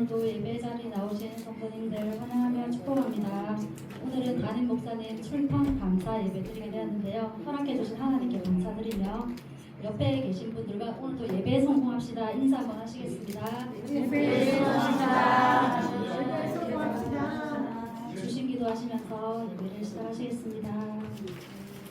오늘도 예배 자리에 나오신 성도님들 환영하며 축복합니다. 오늘은 담임 목사님 출판 감사 예배 드리게 되었는데요. 허락해 주신 하나님께 감사드리며 옆에 계신 분들과 오늘도 예배에 성공합시다. 인사 한번 하시겠습니다. 예배에 성공합시다. 주신 기도하시면서 예배를 시작하시겠습니다.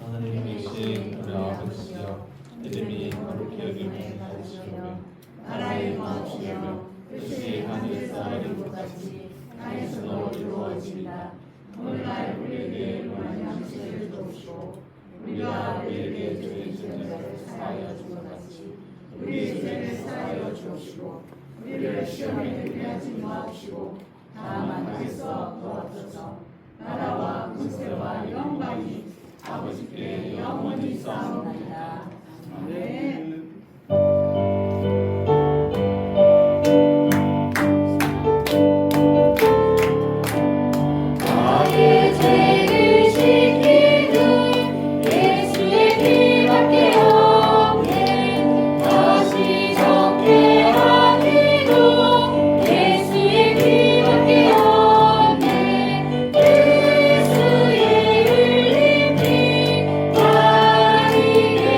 하나님 계신 우리 아버지여, 이름이 거룩히 여김을 받으시오며 나라의 마옵시며 뜻이 하늘에서 이룬 것 같이 땅에서도 이루어진다. 오늘날 우리에게 원하는 양식을 주옵시고 우리가 우리에게 죄를 지은 자를 사하여 준 것 같이 우리의 죄를 사하여 주옵시고 우리를 시험에 들게 하지 마옵시고 다만 하에서 도와주소서. 나라와 권세와 영광이 아버지께 영원히 쌓옵나이다. 아멘. 예수의 흘린 피 다 흘려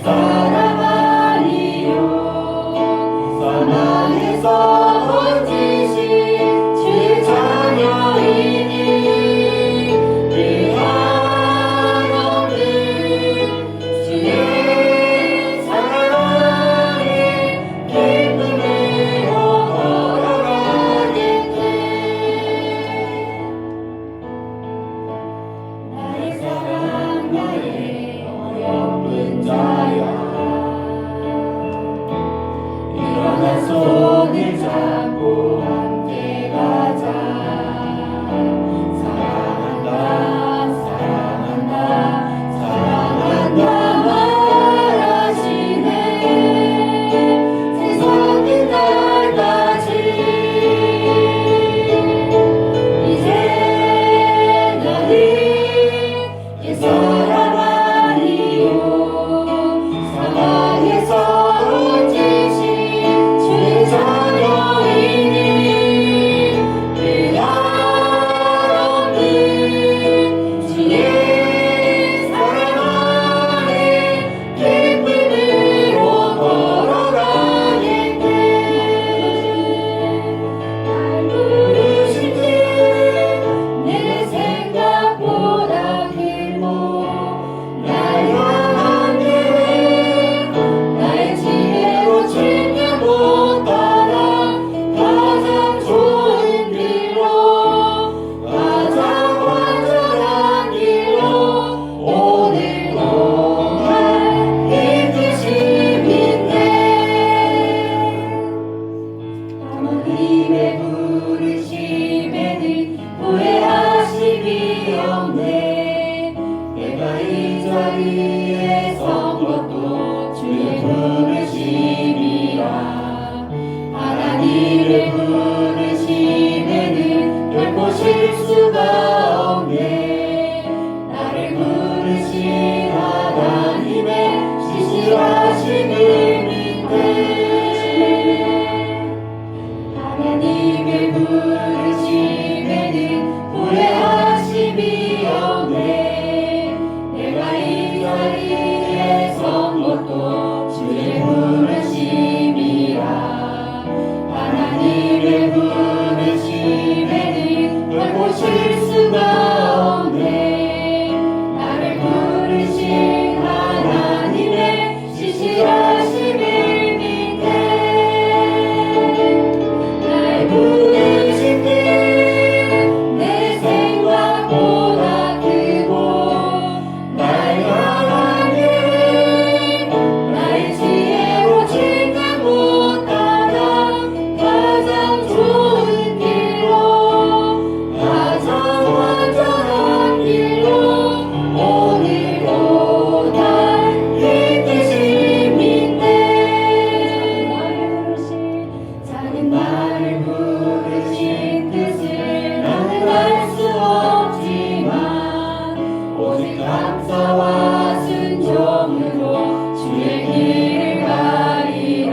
사랑아 신실하심을 믿네. 하나님의 부르심에는 후회하심이 없네. 내가 이 자리에 선 것도 주의 부르심이라. 하나님의 부르심에는 결코 실수가 없네. 나를 부르신 하나님의 신실하심을 믿네. 날 부르신 뜻내 생각보다 크고 날 향한 계획 나의 지혜로 측량 못하나 가장 좋은 길로 가장 완전한 길로 오늘도 날 이끄시 믿네. 작은 나를 부르신 뜻을 나는 알 수 없지만 오직 감사와 순종으로 주의 길을 가리라.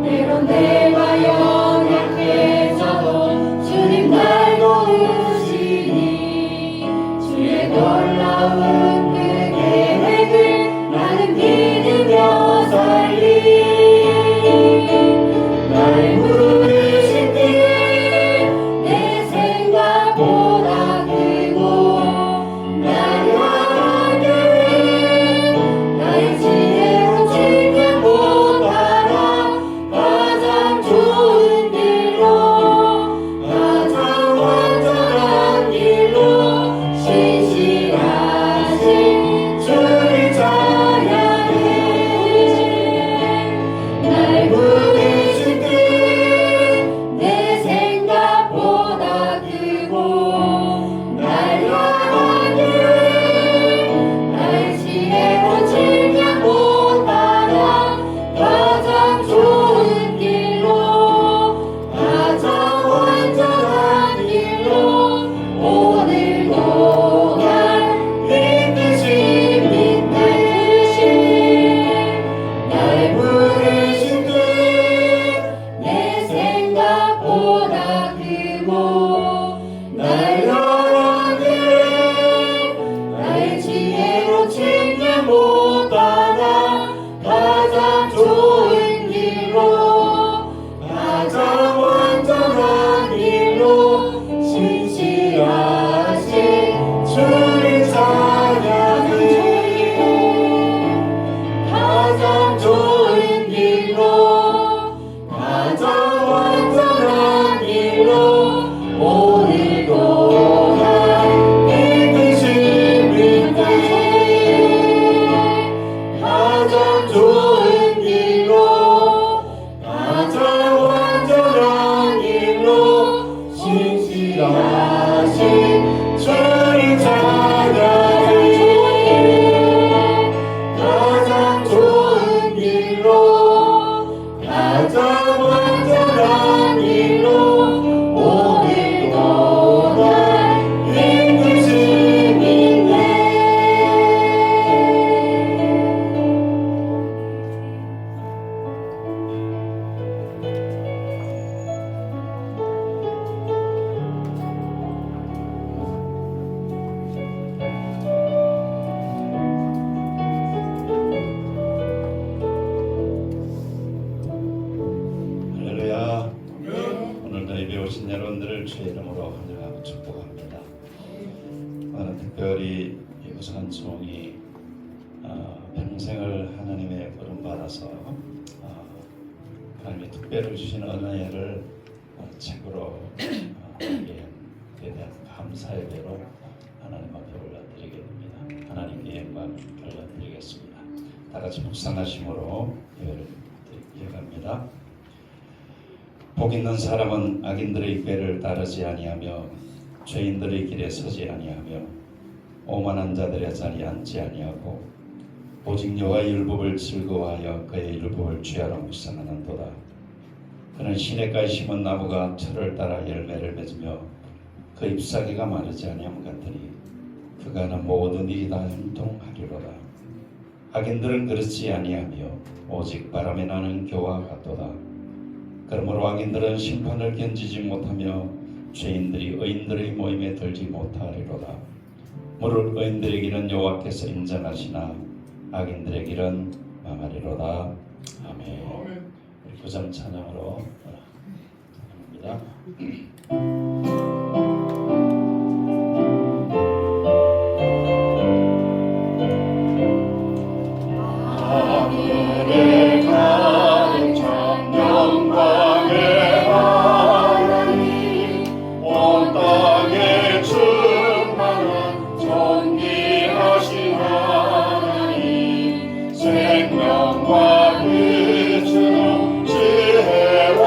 때론 내가 연약해져도 주님 날 도우시니 주의 놀라운 그 계획을 나는 믿으며 살리. 날 부르신 뜻내 생각보다 크고 날 향한 계획 나의 지혜로 측량 못하나 가장 좋은 길로 가장 완전한 길로 신실하신 주를 찬양해. 날 부르신 뜻내 생각보다 크고 날 향한 계획 나의 지혜로 측량 못하나 가장 좋은 길로 가장 완전한 길로 오늘도 날 이끄시 믿네. 날 부르신 뜻내 생각보다 크고 날 향한 계획 나의 지혜로 측량 못하나 가장 좋은 길로 가장 완전한 길로 신실하신 주를 찬양해. 가장 좋은 길로 가장 완전한 길로 오늘도 날 이끄시 믿네. 가장 좋은 길로 가장 완전한 길로 신실하신 주를 찬양해. 가장 좋은 길로 가장 완전한 길로 오늘도 날 이끄시 믿네. 할렐루야. 오늘도 예배 오신 여러분들을 주의 이름으로 환영하고 축복합니다. 오늘 특별히 이구선 총이 평생을 하나님의 부름 받아서 하나님이 특별히 주신 은혜를 책으로 하기에 대한 감사 예배로 하나님 앞에 올려드리게 됩니다. 하나님께 영광 올려드리겠습니다. 다 같이 묵상하심으로 예배를 이어갑니다. 복 있는 사람은 악인들의 꾀를 따르지 아니하며 죄인들의 길에 서지 아니하며 오만한 자들의 자리에 앉지 아니하고 오직 여호와의 율법을 즐거워하여 그의 율법을 주야로 묵상하는도다. 그는 시냇가에 심은 나무가 철을 따라 열매를 맺으며 그 잎사귀가 마르지 아니함 같으니 그가 하는 모든 일이 다 형통하리로다. 악인들은 그렇지 아니하며 오직 바람에 나는 겨와 같도다. 그러므로 악인들은 심판을 견디지 못하며 죄인들이 의인들의 모임에 들지 못하리로다. 무릇 의인들에게는 여호와께서 인정하시나 악인들에게는 망하리로다. 아멘. 우리 구점 찬양으로 합니다. 하늘에 가득 찬 영광의 하나님, 온 땅에 충만한 존귀하신 하나님, 생명과 빛으로 지혜와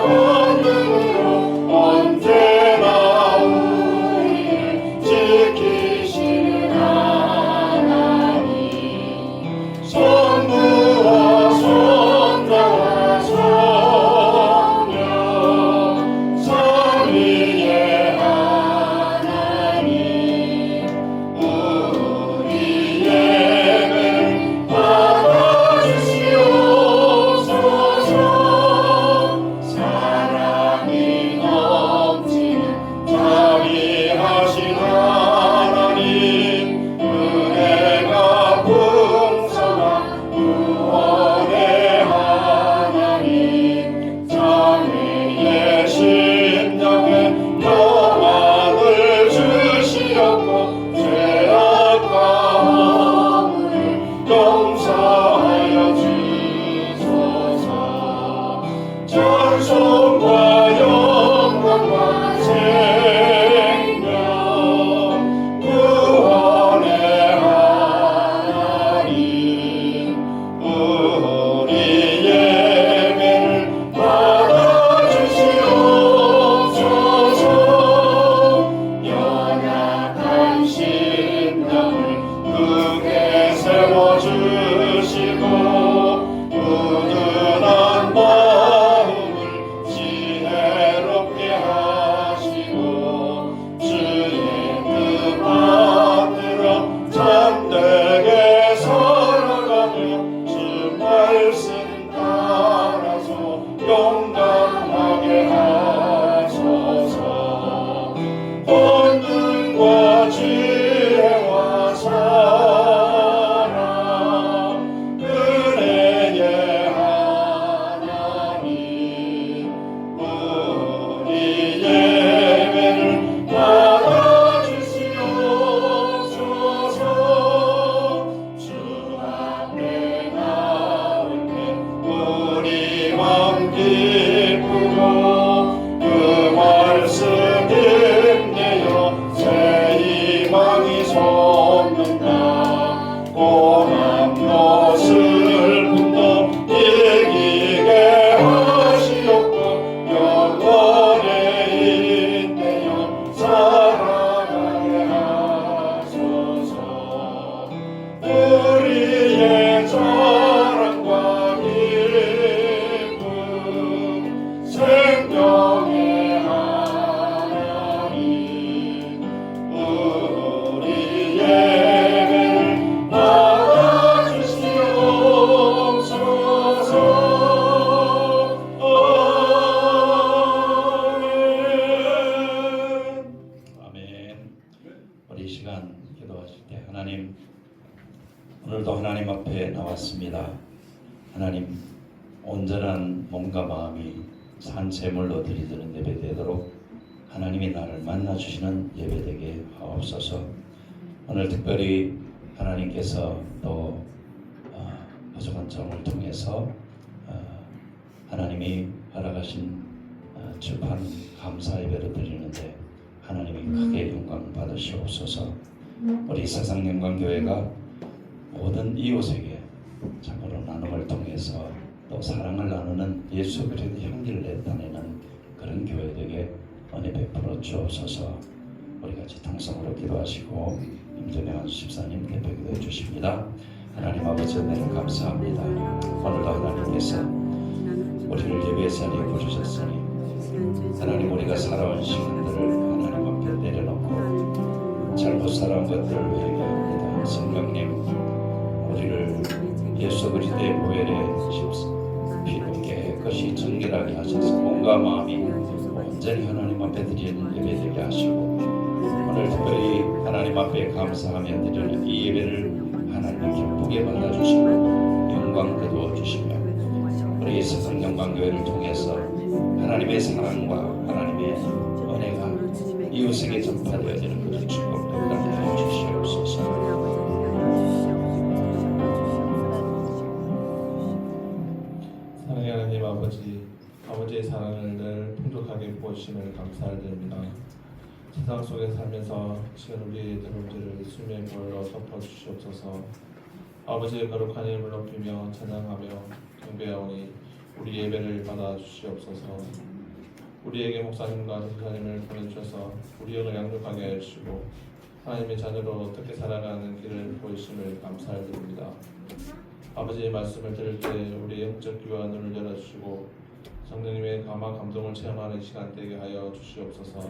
권능으로 언제나 우리를 지키시는 하나님, 성부와 성자와 성령 삼위의 하나님, 우리 예배를 받아주시옵소서. 사랑이 넘치는 자비하신 하나님, 은혜가 풍성한 구원의 하나님, 자매의 심령에 평안을 주시옵고 죄악과 허물을 용서하여 주소서. 전성과 영광과 생명 구원의 하나님, 우리 예배를 받아주시옵소서. 연약한 심령을 굳게 세워주시고 우둔한 마음을 지혜롭게 하시고 주의 뜻 받들어 참되게 살아가며 주 말씀 따라서 용감하게 하소서. 권능과 지혜와 사랑 은혜의 하나님, 우리 예배를 받아주시옵소서. 주 앞에 나올 때 우리 마음 기쁘고 그 말씀 힘내어 새 희망이 솟는다. 고난도 슬픔도 이기게 하시옵고 영원에 인내여 살아가게 하소서. 우리의 자랑과 기쁨 생명의 하나님, 우리 예배를 받아주시옵소서. 아멘. 우리 이 시간 기도하실 때 하나님, 오늘도 하나님 앞에 나왔습니다. 하나님, 온전한 몸과 마음이 산 제물로 드리는 예배 되도록 하나님이 나를 만나주시는 예배 되게 하옵소서. 오늘 특별히 하나님께서 또 부족한 점을 통해서 하나님이 허락하신 주판 감사 예배를 드리는데 하나님이 크게 영광 받으시옵소서. 우리 사상영광교회가 모든 이웃에게 참으로 나눔을 통해서 또 사랑을 나누는 예수 그리스도의 향기를 나타내는 그런 교회 되게 은혜 베풀어 주옵소서. 우리 같이 통성으로 기도하시고 임정현 집사님 대표 기도해 주십니다. 하나님 아버지 은혜를 감사합니다. 오늘도 하나님께서 우리를 예배의 자리에 부르셨으니 하나님, 우리가 살아온 시간들을 하나님 앞에 내려놓고 잘못 살아온 것들을 회개합니다. 성령님, 우리를 예수 그리스도의 보혈의 피로 깨끗이 정결하게 하셔서 몸과 마음이 온전히 하나님 앞에 드리는 예배 되게 하시고 오늘 특별히 하나님 앞에 감사하며 드리는 이 예배를 하나님의 기쁘게 받아주시고 영광 거두어 주시며 우리 세상 영광교회를 통해서 하나님의 사랑과 하나님의 은혜가 이웃에게 전파되어지는 그런 축복을 나타내 주시옵소서. 사랑의 하나님 아버지의 사랑을 늘 풍족하게 부어주심을 감사드립니다. 세상 속에 살면서 지금 우리의 문제를 예수님의 보혈로 덮어주시옵소서. 아버지의 거룩한 이름을 높이며 찬양하며 경배하오니 우리 예배를 받아주시옵소서. 우리에게 목사님과 전사님을 보내주셔서 우리 영을 양육하게 해주시고 하나님의 자녀로 어떻게 살아가는 길을 보이심을 감사드립니다. 아버지의 말씀을 들을 때 우리의 영적 귀와 눈을 열어주시고 성령님의 감화 감동을 체험하는 시간 되게 하여 주시옵소서.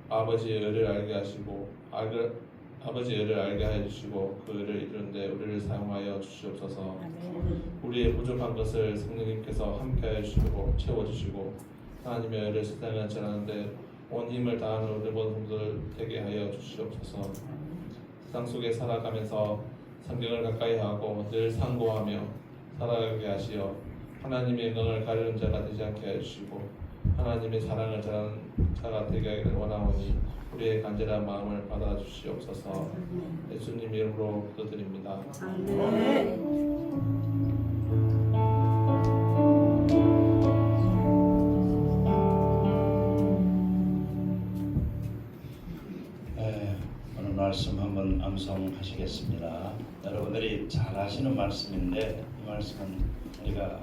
아버지의 의를 알게 하시고 아버지의 의를 알게 하여 주시고 그 의를 이루는데 우리를 사용하여 주시옵소서. 우리의 부족한 것을 성령님께서 함께하여 주시고 채워주시고 하나님의 의를 세상에 전하는데 온 힘을 다하는 우리 모든 분들 되게 하여 주시옵소서. 세상 속에 살아가면서 성경을 가까이 하고 늘 상고하며 살아가게 하시어 하나님의 영광을 가리는 자가 되지 않게 해주시고 하나님의 사랑을 전하는 자가 되게 하기를 원하오니 우리의 간절한 마음을 받아주시옵소서. 예수님 이름으로 기도드립니다. 오늘 말씀 한번 암송하시겠습니다. 여러분들이 잘 아시는 말씀인데 이 말씀은 우리가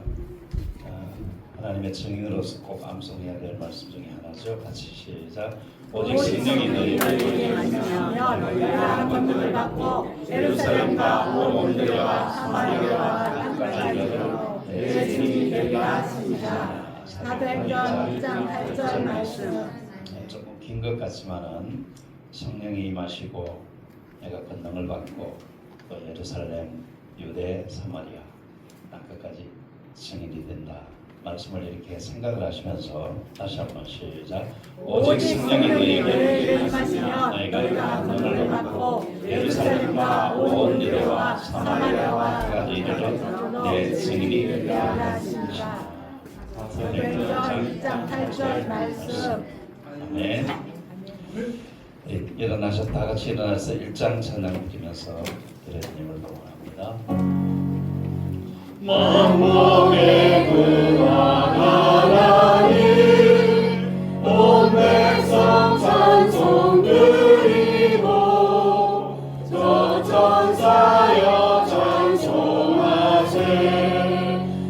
하나님의 증인으로서 꼭 암송해야 될 말씀 중에 하나죠. 같이 시작. 오직 성령이 너희를 하시며 너희가 권능을 받고 예루살렘과 온 유대와 사마리아와 끝까지 이르러 내 증인이 되리라 하시니라. 사도행전 2장 8절 말씀. 조금 긴 것 같지만은 성령이 임하시고 내가 권능을 받고 또 예루살렘, 유대, 사마리아 끝까지 증인이 된다. 말씀을 이렇게 생각을 하시면서 다시 한번 시작. 오직 성령이 너희에게 임하시며 너희가 권능을 받고 예루살렘과 온 유대와 사마리아와 끝까지 이르러 내 증인이 되리라 하시니라. 사도행전 2장 8절 말씀. 아멘. 일어나서 다 같이 일어나서 1장 찬양 드리면서 예수님을 동원합니다. 만국의 근원 하나님 온 백성 찬송 드리고 저 천사여 찬송하세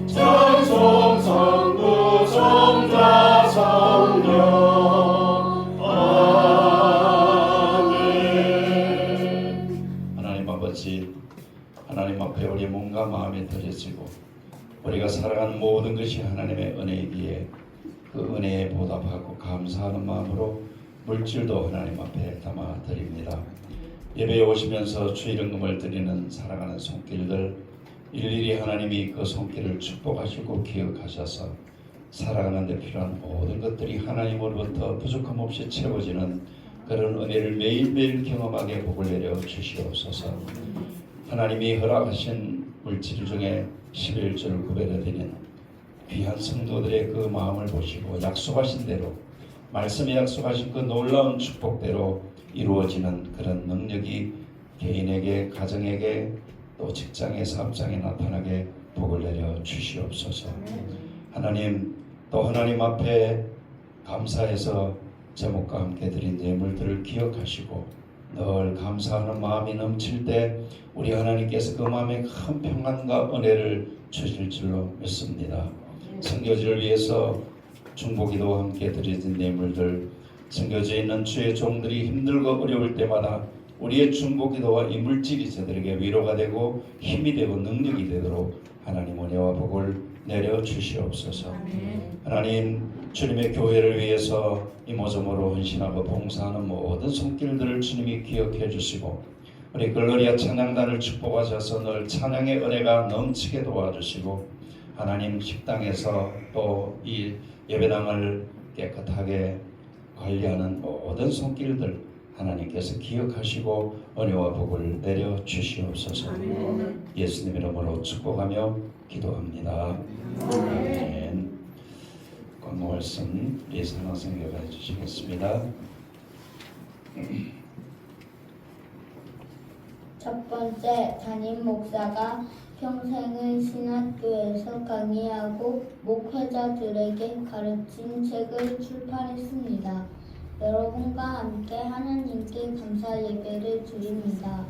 찬송 성부 성자 성령 아멘. 하나님 아버지, 하나님 앞에 우리 몸과 마음이 드려지고 우리가 살아가는 모든 것이 하나님의 은혜이기에 그 은혜에 보답하고 감사하는 마음으로 물질도 하나님 앞에 담아 드립니다. 예배에 오시면서 주일헌금을 드리는 사랑하는 손길들 일일이 하나님이 그 손길을 축복하시고 기억하셔서 살아가는 데 필요한 모든 것들이 하나님으로부터 부족함 없이 채워지는 그런 은혜를 매일매일 경험하게 복을 내려 주시옵소서. 하나님이 허락하신 물질 중에 11조를 구별해드리는 귀한 성도들의 그 마음을 보시고 약속하신 대로 말씀에 약속하신 그 놀라운 축복대로 이루어지는 그런 능력이 개인에게, 가정에게, 또 직장의 사업장에 나타나게 복을 내려 주시옵소서. 하나님, 또 하나님 앞에 감사해서 제목과 함께 드린 예물들을 기억하시고 늘 감사하는 마음이 넘칠 때 우리 하나님께서 그 마음에 큰 평안과 은혜를 주실 줄로 믿습니다. 선교지를 위해서 중보기도와 함께 드려진 예물들, 선교지에 있는 주의 종들이 힘들고 어려울 때마다 우리의 중보기도와 이 물질이 저들에게 위로가 되고 힘이 되고 능력이 되도록 하나님 은혜와 복을 내려 주시옵소서. 하나님, 주님의 교회를 위해서 이모저모로 헌신하고 봉사하는 모든 손길들을 주님이 기억해 주시고 우리 글로리아 찬양단을 축복하셔서 늘 찬양의 은혜가 넘치게 도와주시고 하나님 식당에서 또 이 예배당을 깨끗하게 관리하는 모든 손길들 하나님께서 기억하시고 은혜와 복을 내려 주시옵소서. 예수님 이름으로 축복하며 기도합니다. 아멘. 광고 말씀 예산호 선교가 해주시겠습니다. 첫 번째, 담임 목사가 평생을 신학교에서 강의하고 목회자들에게 가르친 책을 출판했습니다. 여러분과 함께 하나님께 감사 예배를 드립니다.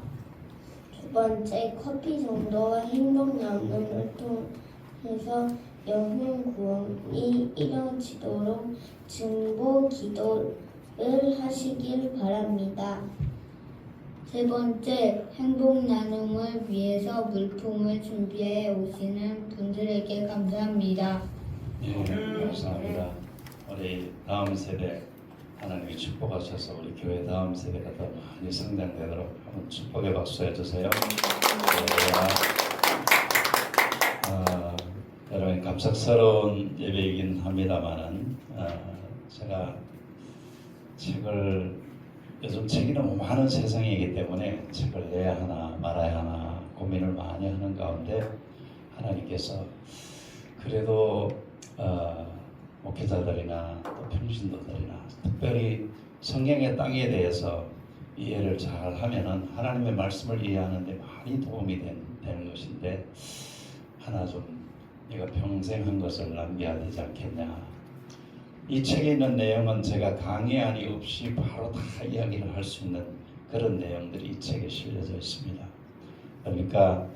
두 번째, 커피 정도와 행동 나눔을 통해서 영혼 구원이 이뤄지도록 증보 기도를 하시길 바랍니다. 세 번째, 행복 나눔을 위해서 물품을 준비해 오시는 분들에게 감사합니다. 예, 감사합니다. 우리 다음 세대 하나님이 축복하셔서 우리 교회 다음 세대가 더 많이 성장되도록 한번 축복의 박수 해주세요. 여러분 감격스러운 예배이긴 합니다만은 제가 책을 요즘 책이 너무 많은 세상이기 때문에 책을 내야 하나 말아야 하나 고민을 많이 하는 가운데 하나님께서 그래도 목회자들이나 또 평신도들이나 특별히 성경의 땅에 대해서 이해를 잘 하면은 하나님의 말씀을 이해하는 데 많이 도움이 되는 것인데 하나 좀 내가 평생 한 것을 낭비해야 되지 않겠냐. 이 책에 있는 내용은 제가 강의안이 없이 바로 다 이야기를 할 수 있는 그런 내용들이 이 책에 실려져 있습니다. 그러니까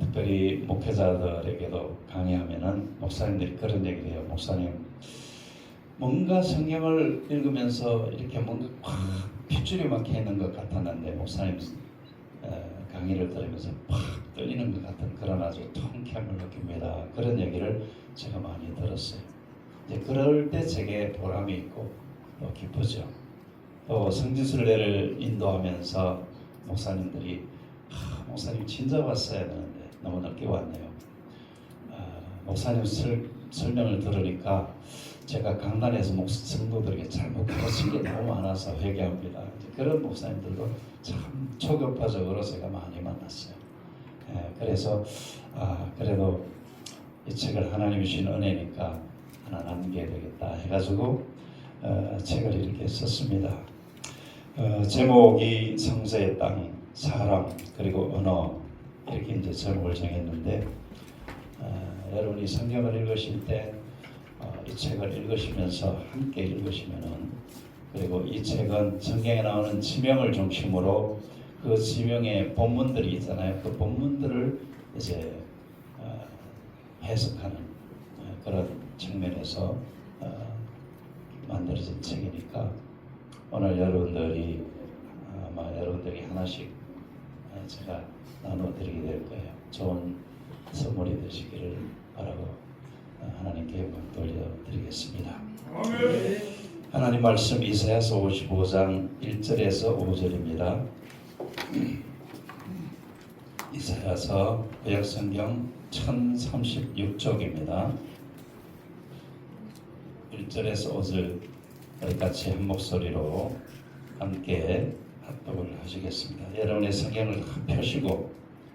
특별히 목회자들에게도 강의하면은 목사님들이 그런 얘기를 해요. 목사님, 뭔가 성경을 읽으면서 이렇게 뭔가 확 핏줄이 막혀 있는 것 같았는데 목사님 강의를 들으면서 팍 뚫리는 것 같은 그런 아주 통쾌함을 느낍니다. 그런 얘기를 제가 많이 들었어요. 이제 그럴 때 제게 보람이 있고 또 기쁘죠. 또 성지순례를 인도하면서 목사님들이 목사님 진짜 왔어야 되는데 너무 늦게 왔네요. 목사님 설명을 들으니까 제가 강단에서 성도들에게 잘못 가르친 게 너무 많아서 회개합니다. 그런 목사님들도 참 초교파적으로 제가 많이 만났어요. 그래서 그래도 이 책을 하나님이 주신 은혜니까 하나 남겨야 되겠다 해가지고 책을 이렇게 썼습니다. 제목이 성서의 땅, 사람 그리고 언어 이렇게 이제 제목을 정했는데 여러분이 성경을 읽으실 때 이 책을 읽으시면서 함께 읽으시면은 그리고 이 책은 성경에 나오는 지명을 중심으로 그 지명의 본문들이 있잖아요. 그 본문들을 이제 해석하는 그런 측면에서 만들어진 책이니까 오늘 여러분들이 아마 여러분들이 하나씩 제가 나눠드리게 될 거예요. 좋은 선물이 되시기를 바라고 하나님께 영광 돌려드리겠습니다. 하나님 말씀 이사야서 55장 1절에서 5절입니다. 이사야서 구약성경 1036쪽입니다. 1절에서 5절 우리 같이 한 목소리로 함께 합독을 하시겠습니다. 여러분의 성경을 펴시고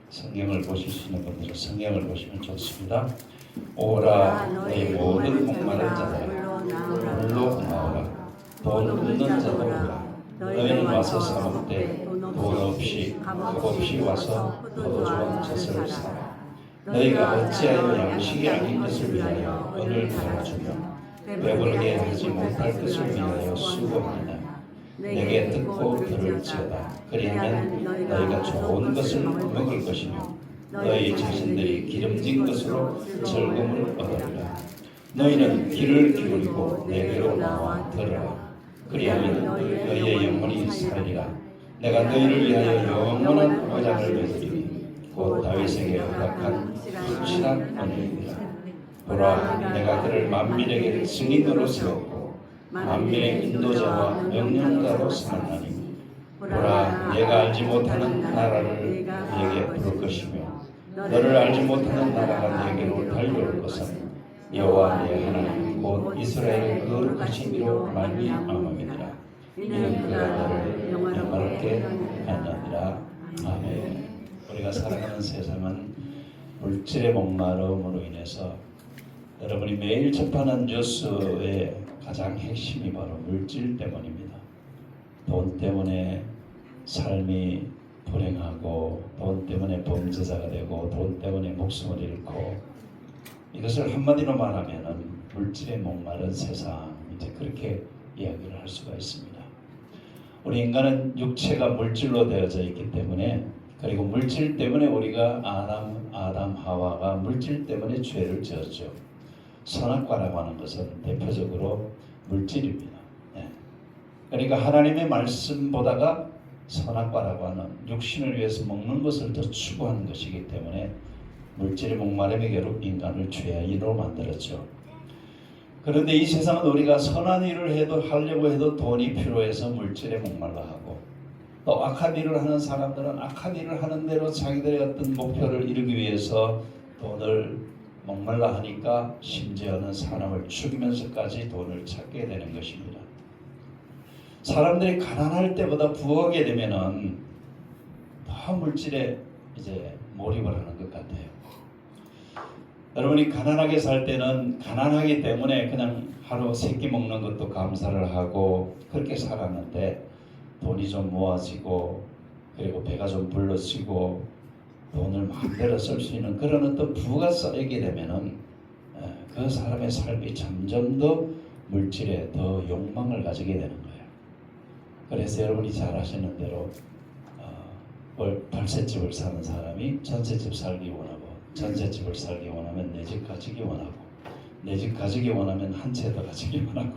성경을 보실 수 있는 분들은 성경을 보시면 좋습니다. 오라 너희 모든 목마른 자들아 물로 나오라. 돈 없는 자도 오라. 너희는 와서 사 먹되 돈 없이 값 없이 와서 포도 좋은 젖을 사라. 너희가 어찌하여 양식이 아닌 것을 위하여 은을 팔아주며 배부르게 하지 못할 것을 위하여 수고하느냐. 내게 듣고 들을지어다. 그리하면 너희가 좋은 것을 먹을 것이며 너희 자신들이 기름진 것으로 즐거움을 얻으리라. 너희는 귀를 기울이고 내게로 나와 들으라. 그리하면 너희의 영혼이 살리라. 내가 너희를 위하여 영원한 보장을 베푸리니 곧 다윗에게 허락한 확실한 언약이라. 보라, 내가 그를 만민에게 증인으로 세웠고 만민의 인도자와 명령자로 삼았나니 보라, 내가 알지 못하는 나라를 내게 부를 것이며 너를 알지 못하는 나라가 내게로 달려올 것은 여호와 내 하나님 곧 이스라엘의 거룩하신 이로 말미암음이니라. 이는 그가 너를 영화롭게 하느니라. 아멘. 우리가 살아가는 세상은 물질의 목마름으로 인해서 여러분이 매일 접하는 뉴스의 가장 핵심이 바로 물질 때문입니다. 돈 때문에 삶이 불행하고 돈 때문에 범죄자가 되고 돈 때문에 목숨을 잃고 이것을 한마디로 말하면 물질의 목마른 세상, 이제 그렇게 이야기를 할 수가 있습니다. 우리 인간은 육체가 물질로 되어져 있기 때문에, 그리고 물질 때문에 우리가 아담 하와가 물질 때문에 죄를 지었죠. 선악과라고 하는 것은 대표적으로 물질입니다. 그러니까 하나님의 말씀보다가 선악과라고 하는 육신을 위해서 먹는 것을 더 추구하는 것이기 때문에 물질의 목마름이 결국 인간을 죄인으로 만들었죠. 그런데 이 세상은 우리가 선한 일을 하려고 해도 돈이 필요해서 물질에 목말라 하고, 또 악한 일을 하는 사람들은 악한 일을 하는 대로 자기들의 어떤 목표를 이루기 위해서 돈을 목말라 하니까 심지어는 사람을 죽이면서까지 돈을 찾게 되는 것입니다. 사람들이 가난할 때보다 부하게 되면은 더 물질에 이제 몰입을 하는 것 같아요. 여러분이 가난하게 살 때는 가난하기 때문에 그냥 하루 세 끼 먹는 것도 감사를 하고 그렇게 살았는데, 돈이 좀 모아지고 그리고 배가 좀 불러지고 돈을 마음대로 쓸 수 있는 그런 어떤 부가 쌓이게 되면은 그 사람의 삶이 점점 더 물질에 더 욕망을 가지게 되는 거예요. 그래서 여러분이 잘 아시는 대로 월세집을 사는 사람이 전세집 살기 원하고, 전세집을 살기 원하면 내 집 가지기 원하고, 내 집 가지기 원하면 한 채 더 가지기 원하고,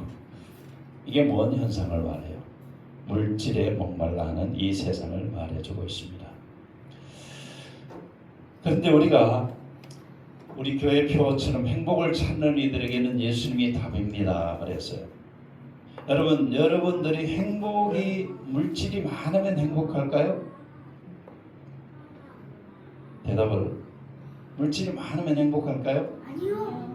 이게 뭔 현상을 말해요? 물질에 목말라 하는 이 세상을 말해주고 있습니다. 그런데 우리 교회 표어처럼 행복을 찾는 이들에게는 예수님이 답입니다. 그랬어요. 여러분들이 물질이 많으면 행복할까요? 대답을. 물질이 많으면 행복할까요? 아니요.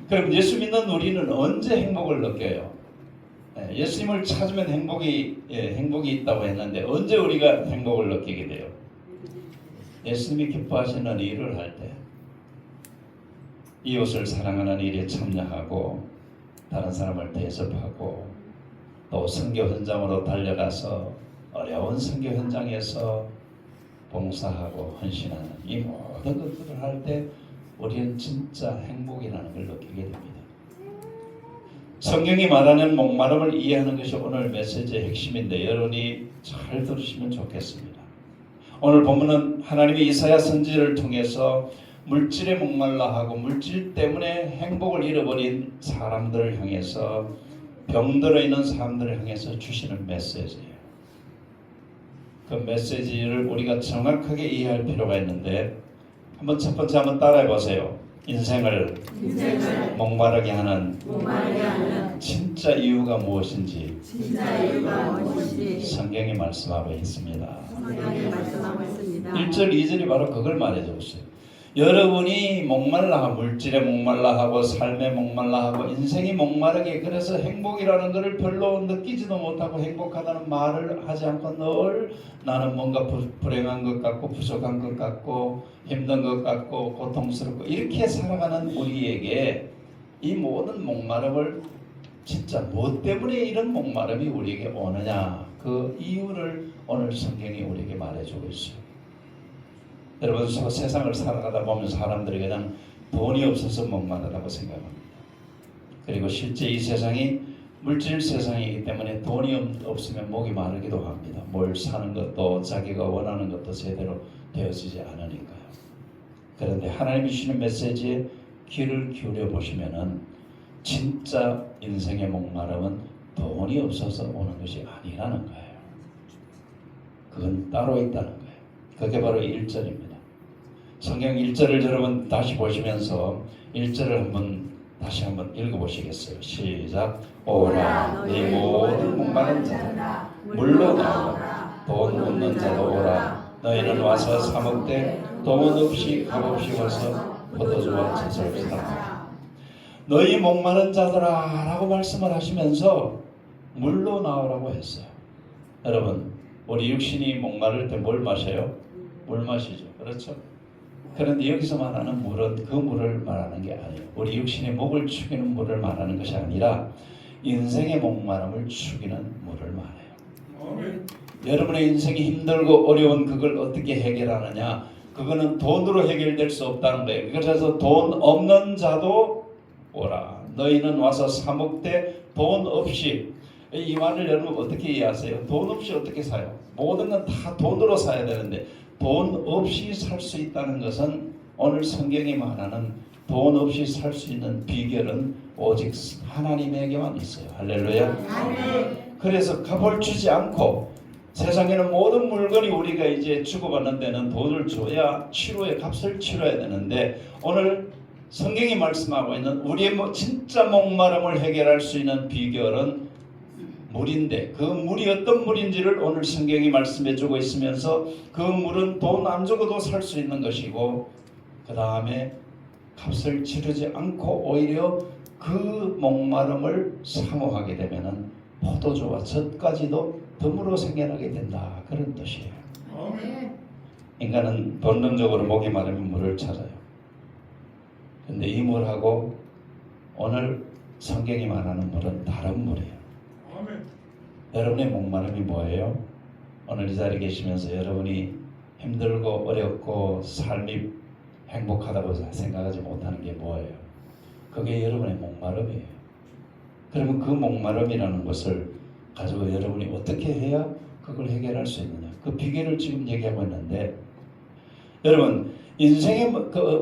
그럼 예수 믿는 우리는 언제 행복을 느껴요? 예수님을 찾으면 행복이 있다고 했는데 언제 우리가 행복을 느끼게 돼요? 예수님이 기뻐하시는 일을 할 때, 이웃을 사랑하는 일에 참여하고 다른 사람을 대접하고 또 선교 현장으로 달려가서 어려운 선교 현장에서 봉사하고 헌신하는 이 모든 것들을 할 때 우리는 진짜 행복이라는 걸 느끼게 됩니다. 성경이 말하는 목마름을 이해하는 것이 오늘 메시지의 핵심인데 여러분이 잘 들으시면 좋겠습니다. 오늘 본문은 하나님이 이사야 선지자를 통해서 물질에 목말라 하고 물질 때문에 행복을 잃어버린 사람들을 향해서, 병들어 있는 사람들을 향해서 주시는 메시지예요. 그 메시지를 우리가 정확하게 이해할 필요가 있는데, 첫 번째 한번 따라해 보세요. 인생을 목마르게 하는 진짜 이유가 무엇인지 성경이 말씀하고 있습니다. 1절 2절이 바로 그걸 말해주고 있어요. 여러분이 물질에 목말라하고 삶에 목말라하고 인생이 목마르게, 그래서 행복이라는 것을 별로 느끼지도 못하고 행복하다는 말을 하지 않고 늘 나는 뭔가 불행한 것 같고 부족한 것 같고 힘든 것 같고 고통스럽고 이렇게 살아가는 우리에게 이 모든 목마름을 진짜 무엇 때문에 이런 목마름이 우리에게 오느냐, 그 이유를 오늘 성경이 우리에게 말해주고 있어요. 여러분, 세상을 살아가다 보면 사람들이 그냥 돈이 없어서 목마르다고 생각합니다. 그리고 실제 이 세상이 물질 세상이기 때문에 돈이 없으면 목이 마르기도 합니다. 뭘 사는 것도 자기가 원하는 것도 제대로 되어지지 않으니까요. 그런데 하나님이 주시는 메시지에 귀를 기울여 보시면은 진짜 인생의 목마름은 돈이 없어서 오는 것이 아니라는 거예요. 그건 따로 있다는 거예요. 그게 바로 1절입니다. 성경 1절을 여러분 다시 보시면서 1절을 한번 다시 한번 읽어보시겠어요? 시작. 오라 네 모든 목마른 자들아 물로 나오라. 돈 없는 자도 오라. 너희는 와서 사 먹되 돈 없이 값 없이 와서 포도주와 젖을 사라. 너희 목마른 자들아 라고 말씀을 하시면서 물로 나오라고 했어요. 여러분, 우리 육신이 목마를 때 뭘 마셔요? 물 마시죠. 그렇죠? 그런데 여기서 말하는 물은 그 물을 말하는 게 아니에요. 우리 육신의 목을 축이는 물을 말하는 것이 아니라 인생의 목마름을 축이는 물을 말해요. 여러분의 인생이 힘들고 어려운 그걸 어떻게 해결하느냐? 그거는 돈으로 해결될 수 없다는 거예요. 그래서 돈 없는 자도 오라. 너희는 와서 사 먹되 돈 없이. 이 말을 여러분 어떻게 이해하세요? 돈 없이 어떻게 사요? 모든 건 다 돈으로 사야 되는데 돈 없이 살 수 있다는 것은 오늘 성경이 말하는 돈 없이 살 수 있는 비결은 오직 하나님에게만 있어요. 할렐루야. 그래서 값을 주지 않고 세상에는 모든 물건이 우리가 이제 주고받는 데는 돈을 줘야 치료의 값을 치러야 되는데 오늘 성경이 말씀하고 있는 우리의 진짜 목마름을 해결할 수 있는 비결은 물인데 그 물이 어떤 물인지를 오늘 성경이 말씀해 주고 있으면서 그 물은 돈 안 주고도 살 수 있는 것이고 그 다음에 값을 치르지 않고 오히려 그 목마름을 사모하게 되면은 포도주와 젖까지도 덤으로 생겨나게 된다. 그런 뜻이에요. 인간은 본능적으로 목이 마르면 물을 찾아요. 근데 이 물하고 오늘 성경이 말하는 물은 다른 물이에요. 여러분의 목마름이 뭐예요? 오늘 이 자리에 계시면서 여러분이 힘들고 어렵고 삶이 행복하다고 생각하지 못하는 게 뭐예요? 그게 여러분의 목마름이에요. 그러면 그 목마름이라는 것을 가지고 여러분이 어떻게 해야 그걸 해결할 수 있느냐? 그 비결을 지금 얘기하고 있는데 여러분 인생의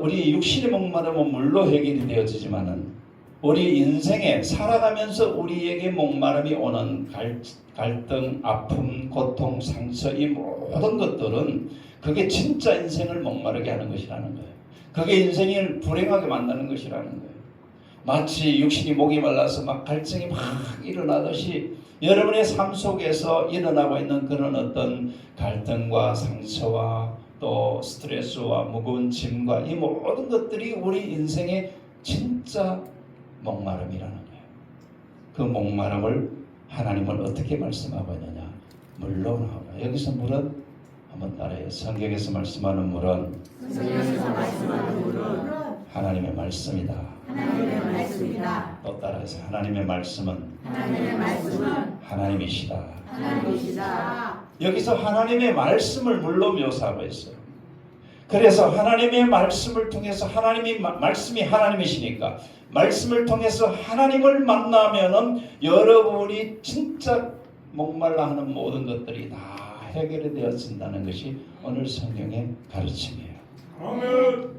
우리 육신의 목마름은 물로 해결이 되어지지만은 우리 인생에 살아가면서 우리에게 목마름이 오는 갈등, 아픔, 고통, 상처 이 모든 것들은 그게 진짜 인생을 목마르게 하는 것이라는 거예요. 그게 인생을 불행하게 만드는 것이라는 거예요. 마치 육신이 목이 말라서 막 갈증이 막 일어나듯이 여러분의 삶 속에서 일어나고 있는 그런 어떤 갈등과 상처와 또 스트레스와 무거운 짐과 이 모든 것들이 우리 인생의 진짜 목마름이라는 거예요. 그 목마름을 하나님은 어떻게 말씀하고 있느냐? 물로 나오라. 여기서 물은 한번 따라해요. 성경에서 말씀하는 물은 하나님의 말씀이다. 또 따라해서 하나님의 말씀은 하나님이시다. 여기서 하나님의 말씀을 물로 묘사하고 있어요. 그래서 하나님의 말씀을 통해서 말씀이 하나님이시니까 말씀을 통해서 하나님을 만나면은 여러분이 진짜 목말라 하는 모든 것들이 다 해결이 되어진다는 것이 오늘 성경의 가르침이에요. 아멘.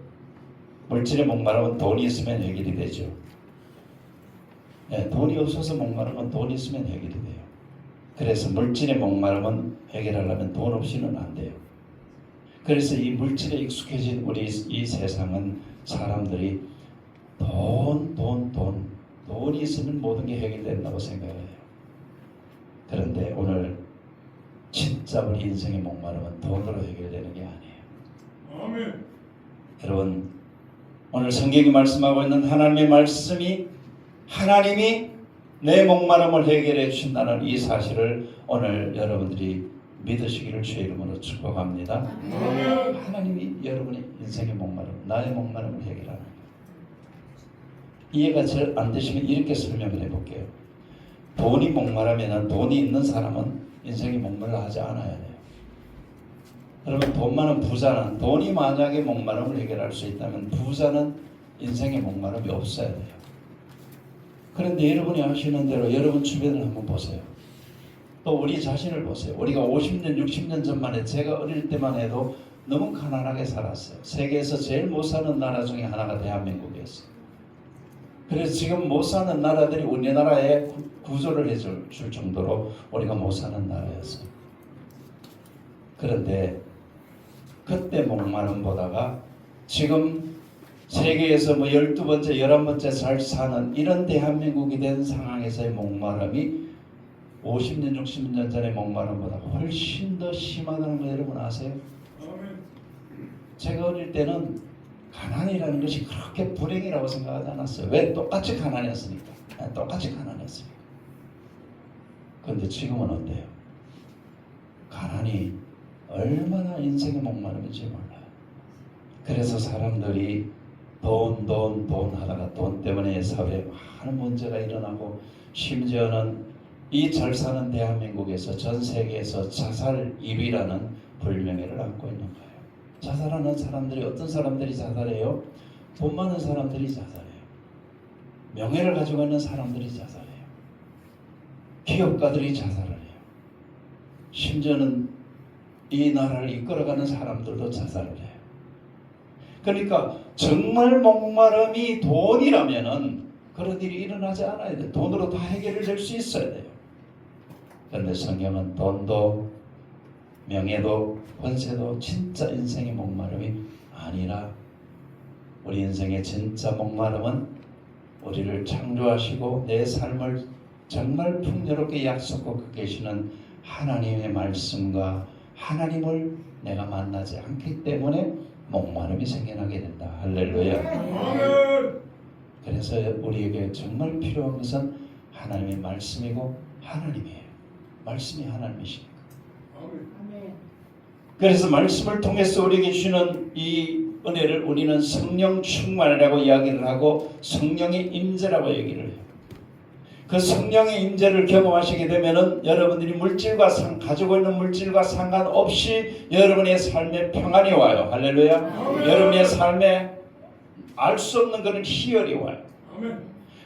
물질의 목마름은 돈이 있으면 해결이 되죠. 네, 돈이 없어서 목마름은 돈이 있으면 해결이 돼요. 그래서 물질의 목마름은 해결하려면 돈 없이는 안 돼요. 그래서 이 물질에 익숙해진 우리 이 세상은 사람들이 돈이 있으면 모든 게 해결된다고 생각해요. 그런데 오늘 진짜 우리 인생의 목마름은 돈으로 해결되는 게 아니에요. 아멘. 여러분 오늘 성경이 말씀하고 있는 하나님의 말씀이 하나님이 내 목마름을 해결해 주신다는 이 사실을 오늘 여러분들이 믿으시기를 주의 이름으로 축복합니다. 아멘. 하나님이 여러분의 인생의 목마름, 나의 목마름을 해결하는 거예요. 이해가 잘 안 되시면 이렇게 설명을 해볼게요. 돈이 목마르면 돈이 있는 사람은 인생이 목말라 하지 않아야 돼요. 여러분 돈 많은 부자는 돈이 만약에 목마름을 해결할 수 있다면 부자는 인생의 목마름이 없어야 돼요. 그런데 여러분이 아시는 대로 여러분 주변을 한번 보세요. 또 우리 자신을 보세요. 우리가 50년, 60년 전만 해 제가 어릴 때만 해도 너무 가난하게 살았어요. 세계에서 제일 못 사는 나라 중에 하나가 대한민국이었어요. 그래서 지금 못 사는 나라들이 우리나라에 구조를 해줄 정도로 우리가 못 사는 나라였어요. 그런데 그때 목마름보다가 지금 세계에서 뭐 12번째, 11번째 잘 사는 이런 대한민국이 된 상황에서의 목마름이 50년, 60년 전의 목마름보다 훨씬 더 심하다는 거 여러분 아세요? 제가 어릴 때는 가난이라는 것이 그렇게 불행이라고 생각하지 않았어요. 왜? 똑같이 가난이었으니까. 똑같이 가난했으니까. 그런데 지금은 어때요? 가난이 얼마나 인생의 목마름인지 몰라요. 그래서 사람들이 돈 하다가 돈 때문에 사회에 많은 문제가 일어나고 심지어는 이 잘 사는 대한민국에서 전 세계에서 자살 1위라는 불명예를 안고 있는 거예요. 자살하는 사람들이 어떤 사람들이 자살해요? 돈 많은 사람들이 자살해요. 명예를 가지고 있는 사람들이 자살해요. 기업가들이 자살을 해요. 심지어는 이 나라를 이끌어가는 사람들도 자살을 해요. 그러니까 정말 목마름이 돈이라면은 그런 일이 일어나지 않아야 돼요. 돈으로 다 해결이 될 수 있어야 돼요. 그런데 성경은 돈도 명예도 권세도 진짜 인생의 목마름이 아니라 우리 인생의 진짜 목마름은 우리를 창조하시고 내 삶을 정말 풍요롭게 약속하고 계시는 하나님의 말씀과 하나님을 내가 만나지 않기 때문에 목마름이 생겨나게 된다. 할렐루야. 그래서 우리에게 정말 필요한 것은 하나님의 말씀이고 하나님이에요. 말씀이 하나님이시니까. 그래서 말씀을 통해서 우리에게 주시는 이 은혜를 우리는 성령 충만이라고 이야기를 하고 성령의 임재라고 얘기를 해요. 그 성령의 임재를 경험하시게 되면은 여러분들이 가지고 있는 물질과 상관없이 여러분의 삶에 평안이 와요. 할렐루야. 여러분의 삶에 알 수 없는 그런 희열이 와요.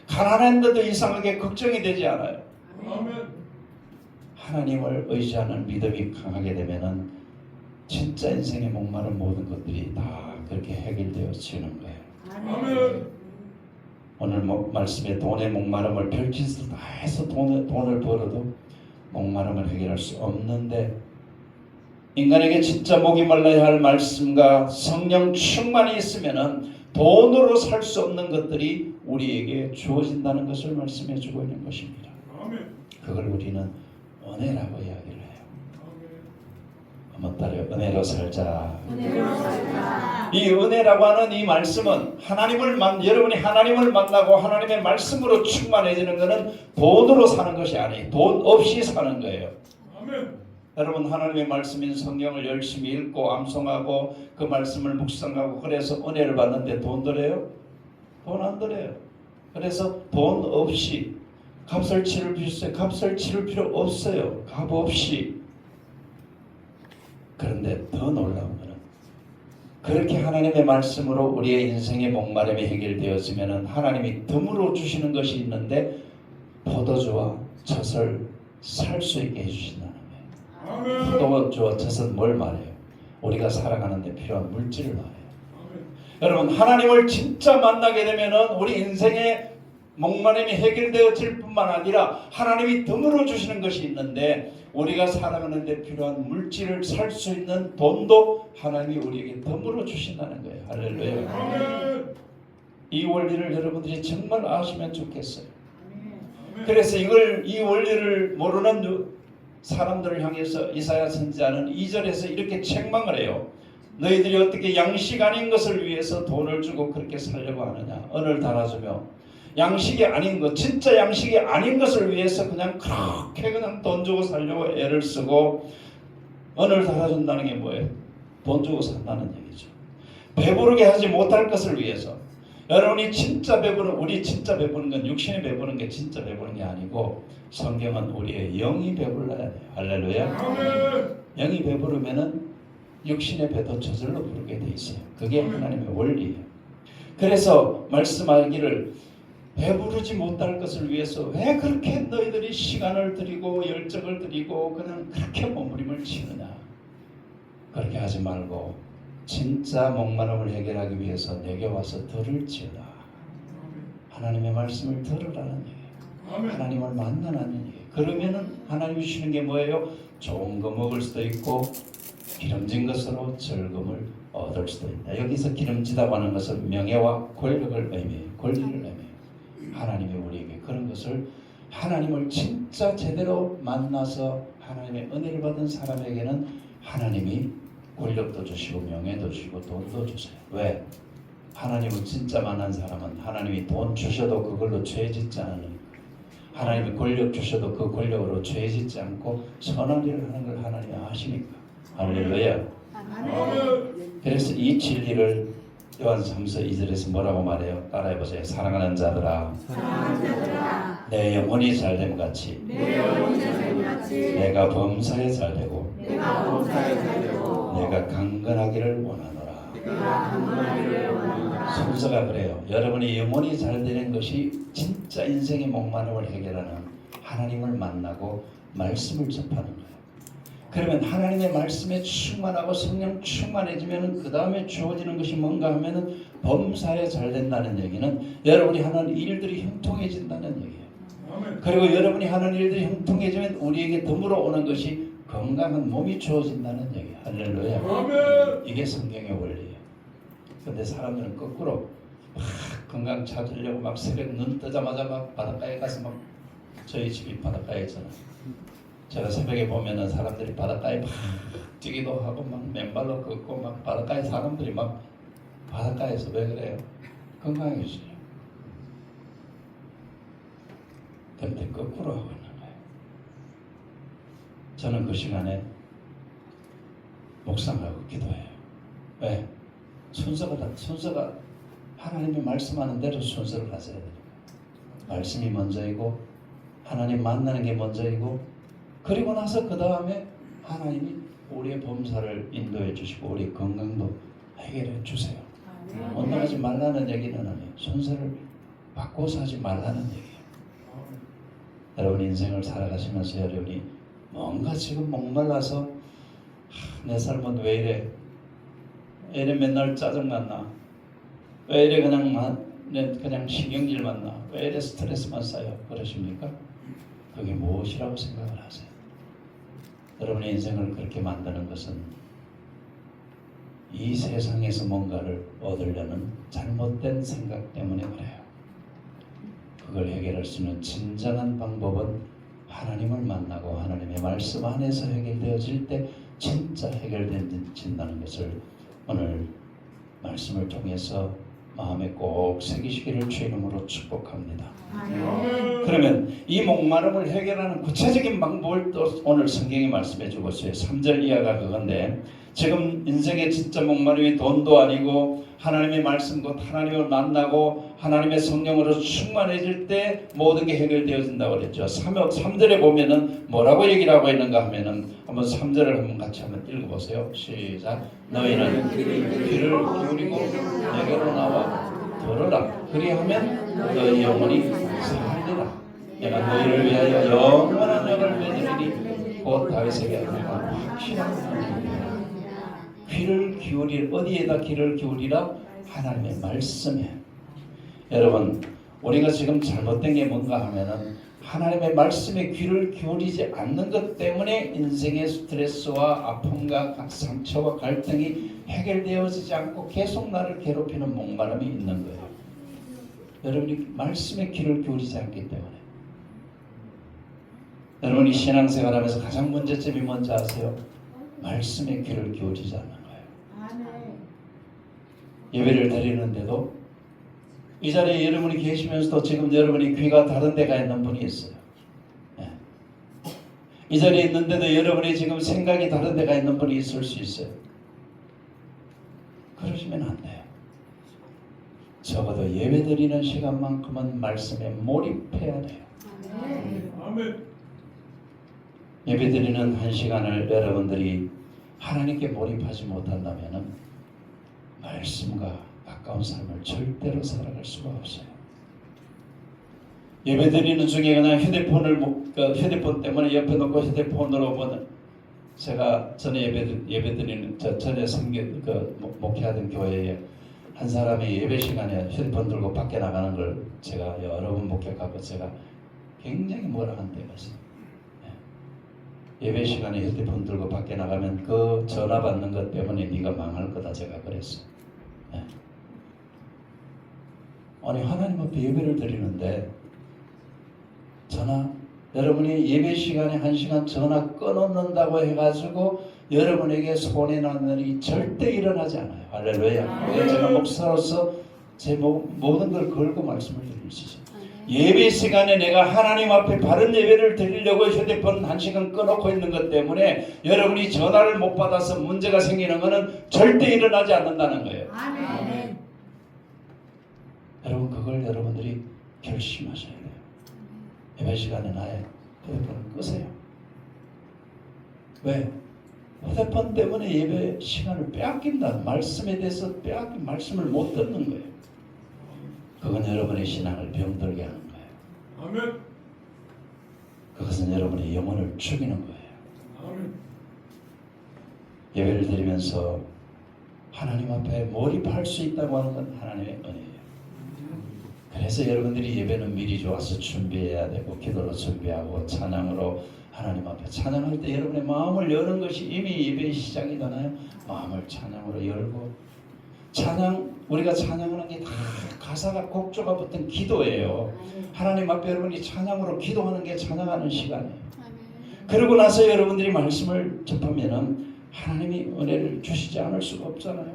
가난한데도 이상하게 걱정이 되지 않아요. 하나님을 의지하는 믿음이 강하게 되면은 진짜 인생의 목마른 모든 것들이 다 그렇게 해결되어지는 거예요. 오늘 말씀에 돈의 목마름을 별짓을 다 해서 돈을 벌어도 목마름을 해결할 수 없는데 인간에게 진짜 목이 말라야 할 말씀과 성령 충만이 있으면은 돈으로 살 수 없는 것들이 우리에게 주어진다는 것을 말씀해 주고 있는 것입니다. 그걸 우리는 은혜라고 이야기를 해요. 한번 따라요. 은혜로 살자. 이 은혜라고 하는 이 말씀은 여러분이 하나님을 만나고 하나님의 말씀으로 충만해지는 것은 돈으로 사는 것이 아니에요. 돈 없이 사는 거예요. 여러분 하나님의 말씀인 성경을 열심히 읽고 암송하고 그 말씀을 묵상하고 그래서 은혜를 받는데 돈 들여요? 돈 안 들여요. 그래서 돈 없이 값을 치를 필요 없어요. 값 없이. 그런데 더 놀라운 것은 그렇게 하나님의 말씀으로 우리의 인생의 목마름이 해결되었으면 하나님이 덤으로 주시는 것이 있는데 포도주와 젖을 살 수 있게 해주신다는 거예요. 포도주와 젖은 뭘 말해요? 우리가 살아가는 데 필요한 물질을 말해요. 여러분 하나님을 진짜 만나게 되면 우리 인생의 목마름이 해결되어질 뿐만 아니라 하나님이 덤으로 주시는 것이 있는데 우리가 살아가는 데 필요한 물질을 살 수 있는 돈도 하나님이 우리에게 덤으로 주신다는 거예요. 할렐루야. 이 원리를 여러분들이 정말 아시면 좋겠어요. 그래서 이 원리를 모르는 사람들을 향해서 이사야 선지자는 2절에서 이렇게 책망을 해요. 너희들이 어떻게 양식 아닌 것을 위해서 돈을 주고 그렇게 살려고 하느냐. 은을 달아주며 양식이 아닌 것, 진짜 양식이 아닌 것을 위해서 그냥 돈 주고 살려고 애를 쓰고 은을 달아준다는 게 뭐예요? 돈 주고 산다는 얘기죠. 배부르게 하지 못할 것을 위해서. 여러분이 진짜 우리 진짜 배부른 건 육신이 배부른 게 진짜 배부른 게 아니고 성경은 우리의 영이 배불러야 돼요. 할렐루야. 영이 배부르면은 육신의 배도 저절로 부르게 돼 있어요. 그게 하나님의 원리예요. 그래서 말씀하기를 배부르지 못할 것을 위해서 왜 그렇게 너희들이 시간을 들이고 열정을 들이고 그냥 그렇게 몸부림을 치느냐. 그렇게 하지 말고 진짜 목마름을 해결하기 위해서 내게 와서 들을지어다. 하나님의 말씀을 들으라는 얘기예요. 하나님을 만나라는 얘기예요. 그러면은 하나님이 주시는 게 뭐예요? 좋은 거 먹을 수도 있고 기름진 것으로 즐거움을 얻을 수도 있다. 여기서 기름지다고 하는 것은 명예와 권력을 의미해요. 권리를 의미해요. 하나님이 우리에게 그런 것을 하나님을 진짜 제대로 만나서 하나님의 은혜를 받은 사람에게는 하나님이 권력도 주시고 명예도 주시고 돈도 주세요. 왜? 하나님을 진짜 만난 사람은 하나님이 돈 주셔도 그걸로 죄 짓지 않으니까, 하나님이 권력 주셔도 그 권력으로 죄 짓지 않고 선한 일을 하는 걸 하나님이 아시니까. 할렐루야. 그래서 이 진리를 요한 3서 2절에서 뭐라고 말해요? 따라해보세요. 사랑하는 자들아, 내 영혼이 잘됨 같이 내가 범사에 잘되고 내가 강건하기를 원하노라. 순서가 그래요. 여러분이 영혼이 잘되는 것이 진짜 인생의 목마름을 해결하는 하나님을 만나고 말씀을 접하는 거예요. 그러면 하나님의 말씀에 충만하고 성령 충만해지면 그 다음에 주어지는 것이 뭔가 하면은 범사에 잘 된다는 얘기는 여러분이 하는 일들이 형통해진다는 얘기예요. 그리고 여러분이 하는 일들이 형통해지면 우리에게 드물어 오는 것이 건강한 몸이 주어진다는 얘기예요. 할렐루야. 이게 성경의 원리예요. 근데 사람들은 거꾸로 막 건강 찾으려고 막 새벽 눈 뜨자마자 막 바닷가에 가서 막, 저희 집이 바닷가에 있잖아요. 제가 새벽에 보면은 사람들이 바닷가에 막 뛰기도 하고 막 맨발로 걷고 막 바닷가에 사람들이 막 바닷가에서 왜 그래요? 건강해지죠. 그런데 거꾸로 하고 있는 거예요. 저는 그 시간에 묵상하고 기도해요. 왜? 순서가 하나님이 말씀하는 대로 순서를 가져야 돼요. 말씀이 먼저이고 하나님 만나는 게 먼저이고, 그리고 나서 그 다음에 하나님이 우리의 범사를 인도해 주시고 우리 건강도 해결해 주세요. 원망하지 말라는 얘기는 아니에요. 순서를 바꿔서 하지 말라는 얘기예요. 여러분 인생을 살아가시면서 여러분이 뭔가 지금 목말라서 내 삶은 왜 이래? 왜 이래 맨날 짜증났나? 왜 이래 그냥 신경질만 나? 왜 이래 스트레스만 쌓여? 그러십니까? 그게 무엇이라고 생각을 하세요? 여러분의 인생을 그렇게 만드는 것은 이 세상에서 뭔가를 얻으려는 잘못된 생각 때문에 그래요. 그걸 해결할 수 있는 진정한 방법은 하나님을 만나고 하나님의 말씀 안에서 해결되어질 때 진짜 해결된다는 것을 오늘 말씀을 통해서 마음에 꼭 새기시기를 주의 이름으로 축복합니다. 그러면 이 목마름을 해결하는 구체적인 방법을 또 오늘 성경이 말씀해 주고 있어요. 3절 이하가 그건데, 지금 인생의 진짜 목마름이 돈도 아니고 하나님의 말씀 곧 하나님을 만나고 하나님의 성령으로 충만해질 때 모든 게 해결되어진다고 그랬죠. 3절에 보면은 뭐라고 얘기를 하고 있는가 하면은 한번 3절을 한번 같이 한번 읽어보세요. 시작. 너희는 귀를 기울이고 내게로 나와 들으라. 그리하면 너희 영혼이 살리라. 내가 너희를 위하여 영원한 영을 맺으리니 곧 다윗에게 하나가 확실한 귀를 기울일, 어디에다 귀를 기울이라? 하나님의 말씀에. 여러분 우리가 지금 잘못된 게 뭔가 하면은 하나님의 말씀에 귀를 기울이지 않는 것 때문에 인생의 스트레스와 아픔과 상처와 갈등이 해결되어지지 않고 계속 나를 괴롭히는 목마름이 있는 거예요. 여러분이 말씀에 귀를 기울이지 않기 때문에. 여러분이 신앙생활하면서 가장 문제점이 뭔지 아세요? 말씀에 귀를 기울이지 않는 거예요. 예배를 드리는데도 이 자리에 여러분이 계시면서도 지금 여러분이 귀가 다른 데가 있는 분이 있어요. 네. 이 자리에 있는데도 여러분이 지금 생각이 다른 데가 있는 분이 있을 수 있어요. 그러시면 안 돼요. 적어도 예배 드리는 시간만큼은 말씀에 몰입해야 돼요. 아멘. 예배 드리는 한 시간을 여러분들이 하나님께 몰입하지 못한다면 말씀과 가까운 삶을 절대로 살아갈 수가 없어요. 예배 드리는 중에 그냥 휴대폰 때문에 옆에 놓고 휴대폰으로 보는, 제가 전에 예배 드리는 전에 목회하던 교회에 한 사람이 예배 시간에 휴대폰 들고 밖에 나가는 걸 제가 여러 번 목격하고 제가 굉장히 뭐라 한 때가 있어요. 예배 시간에 휴대폰 들고 밖에 나가면 그 전화 받는 것 때문에 네가 망할 거다 제가 그랬어. 예. 아니 하나님 앞에 예배를 드리는데 전화 여러분이 예배 시간에 1시간 전화 끊어놓는다고 해가지고 여러분에게 손해 나는 일이 절대 일어나지 않아요. 할렐루야. 왜 제가 목사로서 제 모든 걸 걸고 말씀을 드릴 수 있어요. 예배 시간에 내가 하나님 앞에 바른 예배를 드리려고 휴대폰 1시간 끊어놓고 있는 것 때문에 여러분이 전화를 못 받아서 문제가 생기는 것은 절대 일어나지 않는다는 거예요. 아멘. 여러분 그걸 여러분들이 결심하셔야 돼요. 예배 시간에 나의 휴대폰을 끄세요. 왜? 휴대폰 때문에 예배 시간을 빼앗긴다. 말씀에 대해서 빼앗긴 말씀을 못 듣는 거예요. 그건 여러분의 신앙을 병들게 하는 거예요. 아멘. 그것은 여러분의 영혼을 죽이는 거예요. 아멘. 예배를 드리면서 하나님 앞에 몰입할 수 있다고 하는 건 하나님의 은혜예요. 그래서 여러분들이 예배는 미리 좋아서 준비해야 되고 기도로 준비하고 찬양으로 하나님 앞에 찬양할 때 여러분의 마음을 여는 것이 이미 예배의 시작이잖아요. 마음을 찬양으로 열고 찬양 우리가 찬양하는 게 다 가사가 곡조가 붙은 기도예요. 하나님 앞에 여러분이 찬양으로 기도하는 게 찬양하는 시간이에요. 그러고 나서 여러분들이 말씀을 접하면은 하나님이 은혜를 주시지 않을 수가 없잖아요.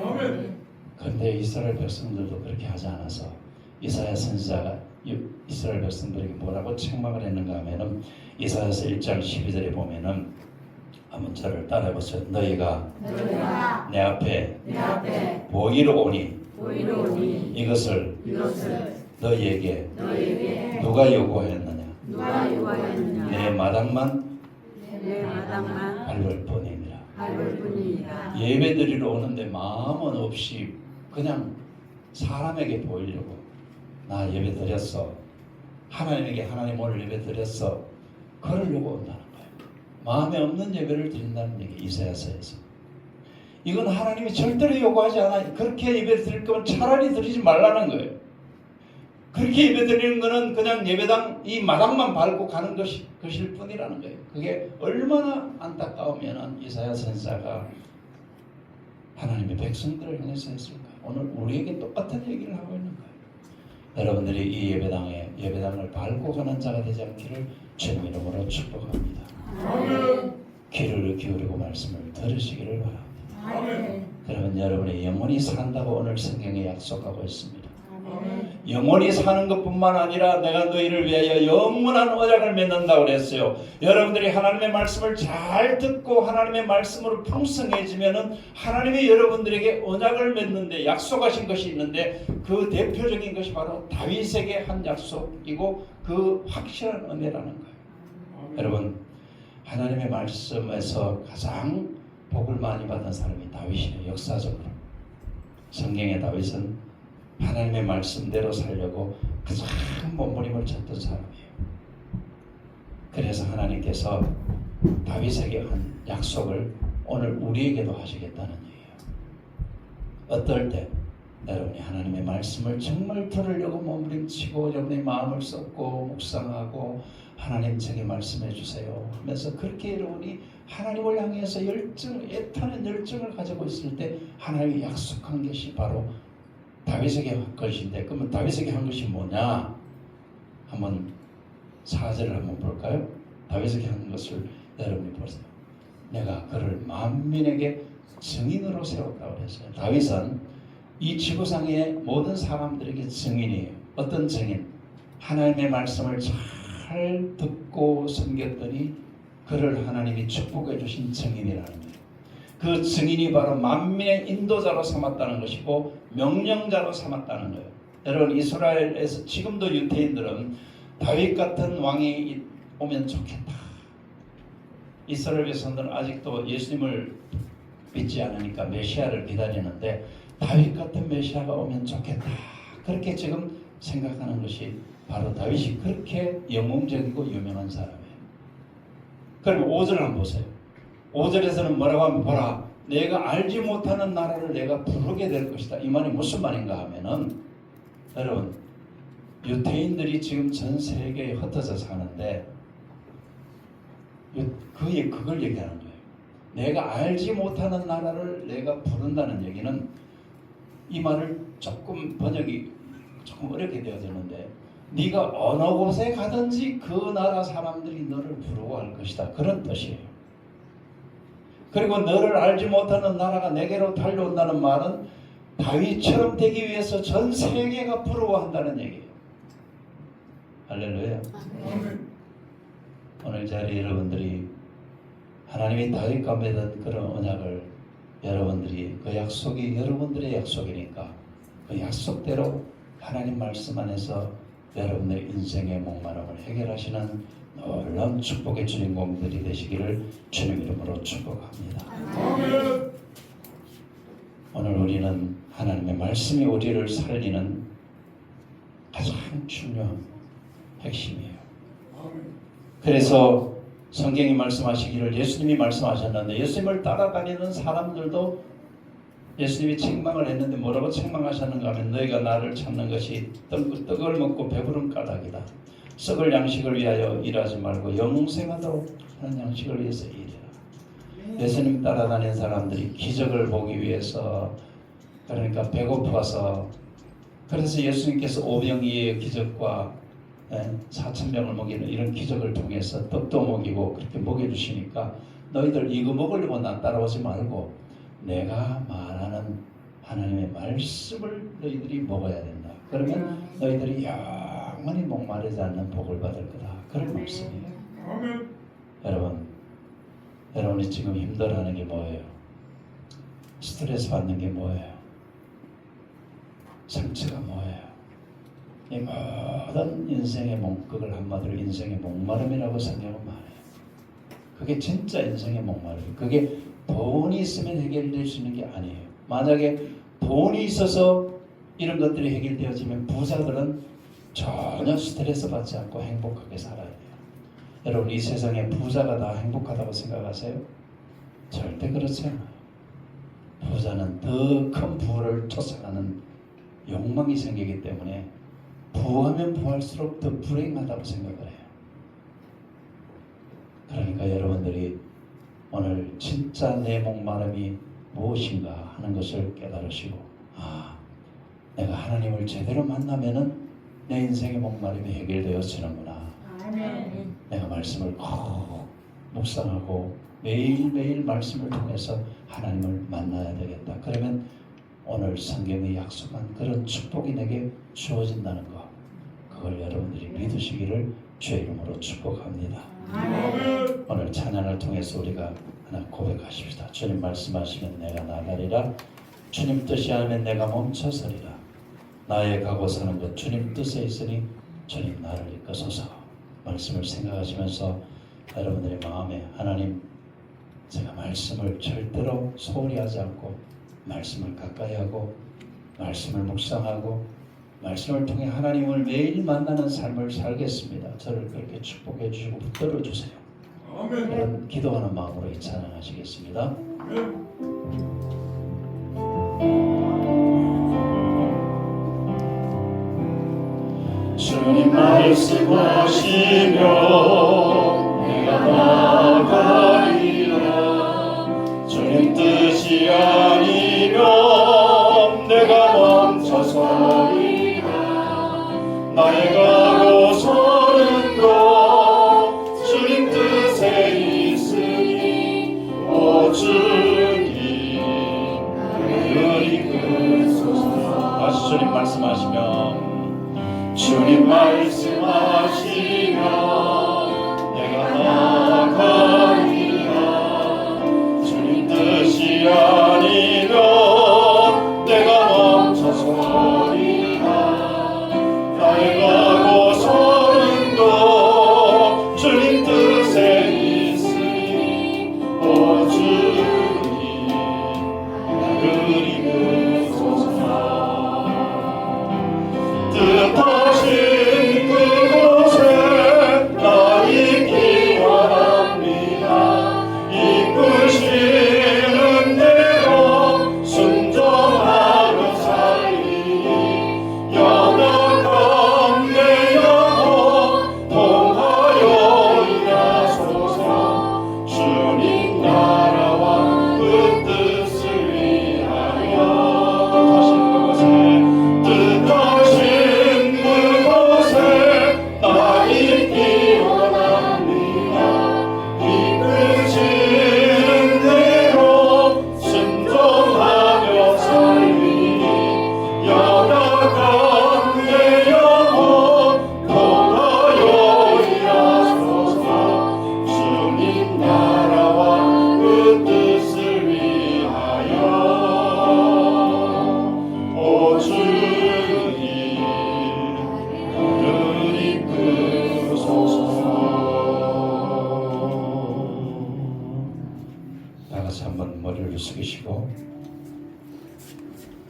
아멘. 그런데 이스라엘 백성들도 그렇게 하지 않아서 이사야 선지자가 이스라엘 백성들에게 뭐라고 책망을 했는가 하면은 이사야서 1장 12절에 보면은 한번 저를 따라해보세요. 너희가 내 앞에 보이러 오니 이것을 너희에게 누가 요구하였느냐 내 마당만 밟을 뿐이니라. 예배드리러 오는데 마음은 없이 그냥 사람에게 보이려고 나 예배 드렸어. 하나님에게 하나님 오늘 예배 드렸어. 그러려고 온다는 거예요. 마음에 없는 예배를 드린다는 얘기 이사야서에서. 이건 하나님이 절대로 요구하지 않아요. 그렇게 예배 드릴 거면 차라리 드리지 말라는 거예요. 그렇게 예배 드리는 거는 그냥 예배당 이 마당만 밟고 가는 것일 뿐이라는 거예요. 그게 얼마나 안타까우면 이사야 선지자가 하나님의 백성들을 향해서 했을까. 오늘 우리에게 똑같은 얘기를 하고 있는 거예요. 여러분들이 이 예배당을 밟고 가는 자가 되지 않기를 주님 이름으로 축복합니다. 아멘. 귀를 기울이고 말씀을 들으시기를 바랍니다. 아멘. 그러면 여러분의 영혼이 산다고 오늘 성경에 약속하고 있습니다. 아멘. 영원히 사는 것뿐만 아니라 내가 너희를 위하여 영원한 언약을 맺는다고 그랬어요. 여러분들이 하나님의 말씀을 잘 듣고 하나님의 말씀으로 풍성해지면은 하나님이 여러분들에게 언약을 맺는데 약속하신 것이 있는데 그 대표적인 것이 바로 다윗에게 한 약속이고 그 확실한 은혜라는 거예요. 아멘. 여러분 하나님의 말씀에서 가장 복을 많이 받은 사람이 다윗이에요. 역사적으로 성경의 다윗은 하나님의 말씀대로 살려고 가장 몸부림을 쳤던 사람이에요. 그래서 하나님께서 다윗에게 한 약속을 오늘 우리에게도 하시겠다는 얘기예요. 어떨 때 여러분이 하나님의 말씀을 정말 들으려고 몸부림치고 여러분의 마음을 쏟고 묵상하고 하나님 제게 말씀해 주세요 하면서 그렇게 여러분이 하나님을 향해서 애타는 열정을 가지고 있을 때 하나님이 약속한 것이 바로 다윗에게 한 것인데 그러면 다윗에게 한 것이 뭐냐? 한번 4절을 한번 볼까요? 다윗에게 한 것을 여러분이 보세요. 내가 그를 만민에게 증인으로 세웠다고 그랬어요. 다윗은 이 지구상의 모든 사람들에게 증인이에요. 어떤 증인? 하나님의 말씀을 잘 듣고 섬겼더니 그를 하나님이 축복해 주신 증인이라는 거예요. 그 증인이 바로 만민의 인도자로 삼았다는 것이고 명령자로 삼았다는 거예요. 여러분 이스라엘에서 지금도 유대인들은 다윗 같은 왕이 오면 좋겠다. 이스라엘 백성들은 아직도 예수님을 믿지 않으니까 메시아를 기다리는데 다윗 같은 메시아가 오면 좋겠다. 그렇게 지금 생각하는 것이 바로 다윗이 그렇게 영웅적이고 유명한 사람이에요. 그럼 5절 한번 보세요. 5절에서는 뭐라고 하면 보라 내가 알지 못하는 나라를 내가 부르게 될 것이다. 이 말이 무슨 말인가 하면은 여러분 유대인들이 지금 전 세계에 흩어져 사는데 그걸 얘기하는 거예요. 내가 알지 못하는 나라를 내가 부른다는 얘기는 이 말을 조금 번역이 조금 어렵게 되어졌는데 네가 어느 곳에 가든지 그 나라 사람들이 너를 부르고 할 것이다. 그런 뜻이에요. 그리고 너를 알지 못하는 나라가 내게로 달려온다는 말은 다윗처럼 되기 위해서 전 세계가 부러워한다는 얘기예요. 할렐루야. 오늘 자리 여러분들이 하나님이 다윗과 맺은 그런 언약을 여러분들이 그 약속이 여러분들의 약속이니까 그 약속대로 하나님 말씀 안에서 여러분의 인생의 목마름을 해결하시는 놀라운 축복의 주인공들이 되시기를 주님 이름으로 축복합니다. 오늘 우리는 하나님의 말씀이 우리를 살리는 가장 중요한 핵심이에요. 그래서 성경이 말씀하시기를 예수님이 말씀하셨는데 예수님을 따라다니는 사람들도 예수님이 책망을 했는데 뭐라고 책망하셨는가 하면 너희가 나를 찾는 것이 떡을 먹고 배부른 까닭이다. 썩을 양식을 위하여 일하지 말고 영생하도록 하는 양식을 위해서 일해라. 예수님 따라다니는 사람들이 기적을 보기 위해서 그러니까 배고파서 그래서 예수님께서 오병이의 기적과 4,000명을 먹이는 이런 기적을 통해서 떡도 먹이고 그렇게 먹여주시니까 너희들 이거 먹으려고 나 따라오지 말고 내가 말하는 하나님의 말씀을 너희들이 먹어야 된다. 그러면 너희들이 영원히 목마르지 않는 복을 받을 거다. 그런 말씀이에요. 여러분이 지금 힘들어하는 게 뭐예요? 스트레스 받는 게 뭐예요? 상처가 뭐예요? 이 모든 인생의 그걸 한마디로 인생의 목마름이라고 생각하면 말해요. 그게 진짜 인생의 목마름. 그게 돈이 있으면 해결될 수 있는 게 아니에요. 만약에 돈이 있어서 이런 것들이 해결되어지면 부자들은 전혀 스트레스 받지 않고 행복하게 살아야 돼요. 여러분 이 세상에 부자가 다 행복하다고 생각하세요? 절대 그렇지 않아요. 부자는 더 큰 부를 쫓아가는 욕망이 생기기 때문에 부하면 부할수록 더 불행하다고 생각을 해요. 그러니까 여러분들이 오늘 진짜 내 목마름이 무엇인가 하는 것을 깨달으시고 내가 하나님을 제대로 만나면은 내 인생의 목마름이 해결되어지는구나. 내가 말씀을 꼭 묵상하고 매일매일 말씀을 통해서 하나님을 만나야 되겠다. 그러면 오늘 성경에 약속한 그런 축복이 내게 주어진다는 것, 그걸 여러분들이 믿으시기를 주의 이름으로 축복합니다. 오늘 찬양을 통해서 우리가 하나 고백하십시다. 주님 말씀하시면 내가 나가리라. 주님 뜻이 아니면 내가 멈춰서리라. 나의 가고 사는 것 주님 뜻에 있으니 주님 나를 이끄소서. 말씀을 생각하시면서 여러분들의 마음에 하나님 제가 말씀을 절대로 소홀히 하지 않고 말씀을 가까이 하고 말씀을 묵상하고 말씀을 통해 하나님을 매일 만나는 삶을 살겠습니다. 저를 그렇게 축복해 주시고 붙들어 주세요. 그런 기도하는 마음으로 이 찬양하시겠습니다. 주님 말씀하시면 내가 나가리라. 주님 뜻이 아니면 내가 멈춰서리라. 나의 가고 서는 것 주님 뜻에 있으니 오 주님 나를 이끄소서. 다시 주님 말씀하시면 주님 말씀하시면 내가 나가리라. 주님 뜻이 아니면 내가 멈춰서리라. 나의 가고 서는 것 주님 뜻에 있으니 오 주님 나를 이끄소서. 뜻하신 그곳에 나 있기 원합니다. 이끄시는 대로 순종하며 살리니 영원한 내 영혼 통하여 일하소서.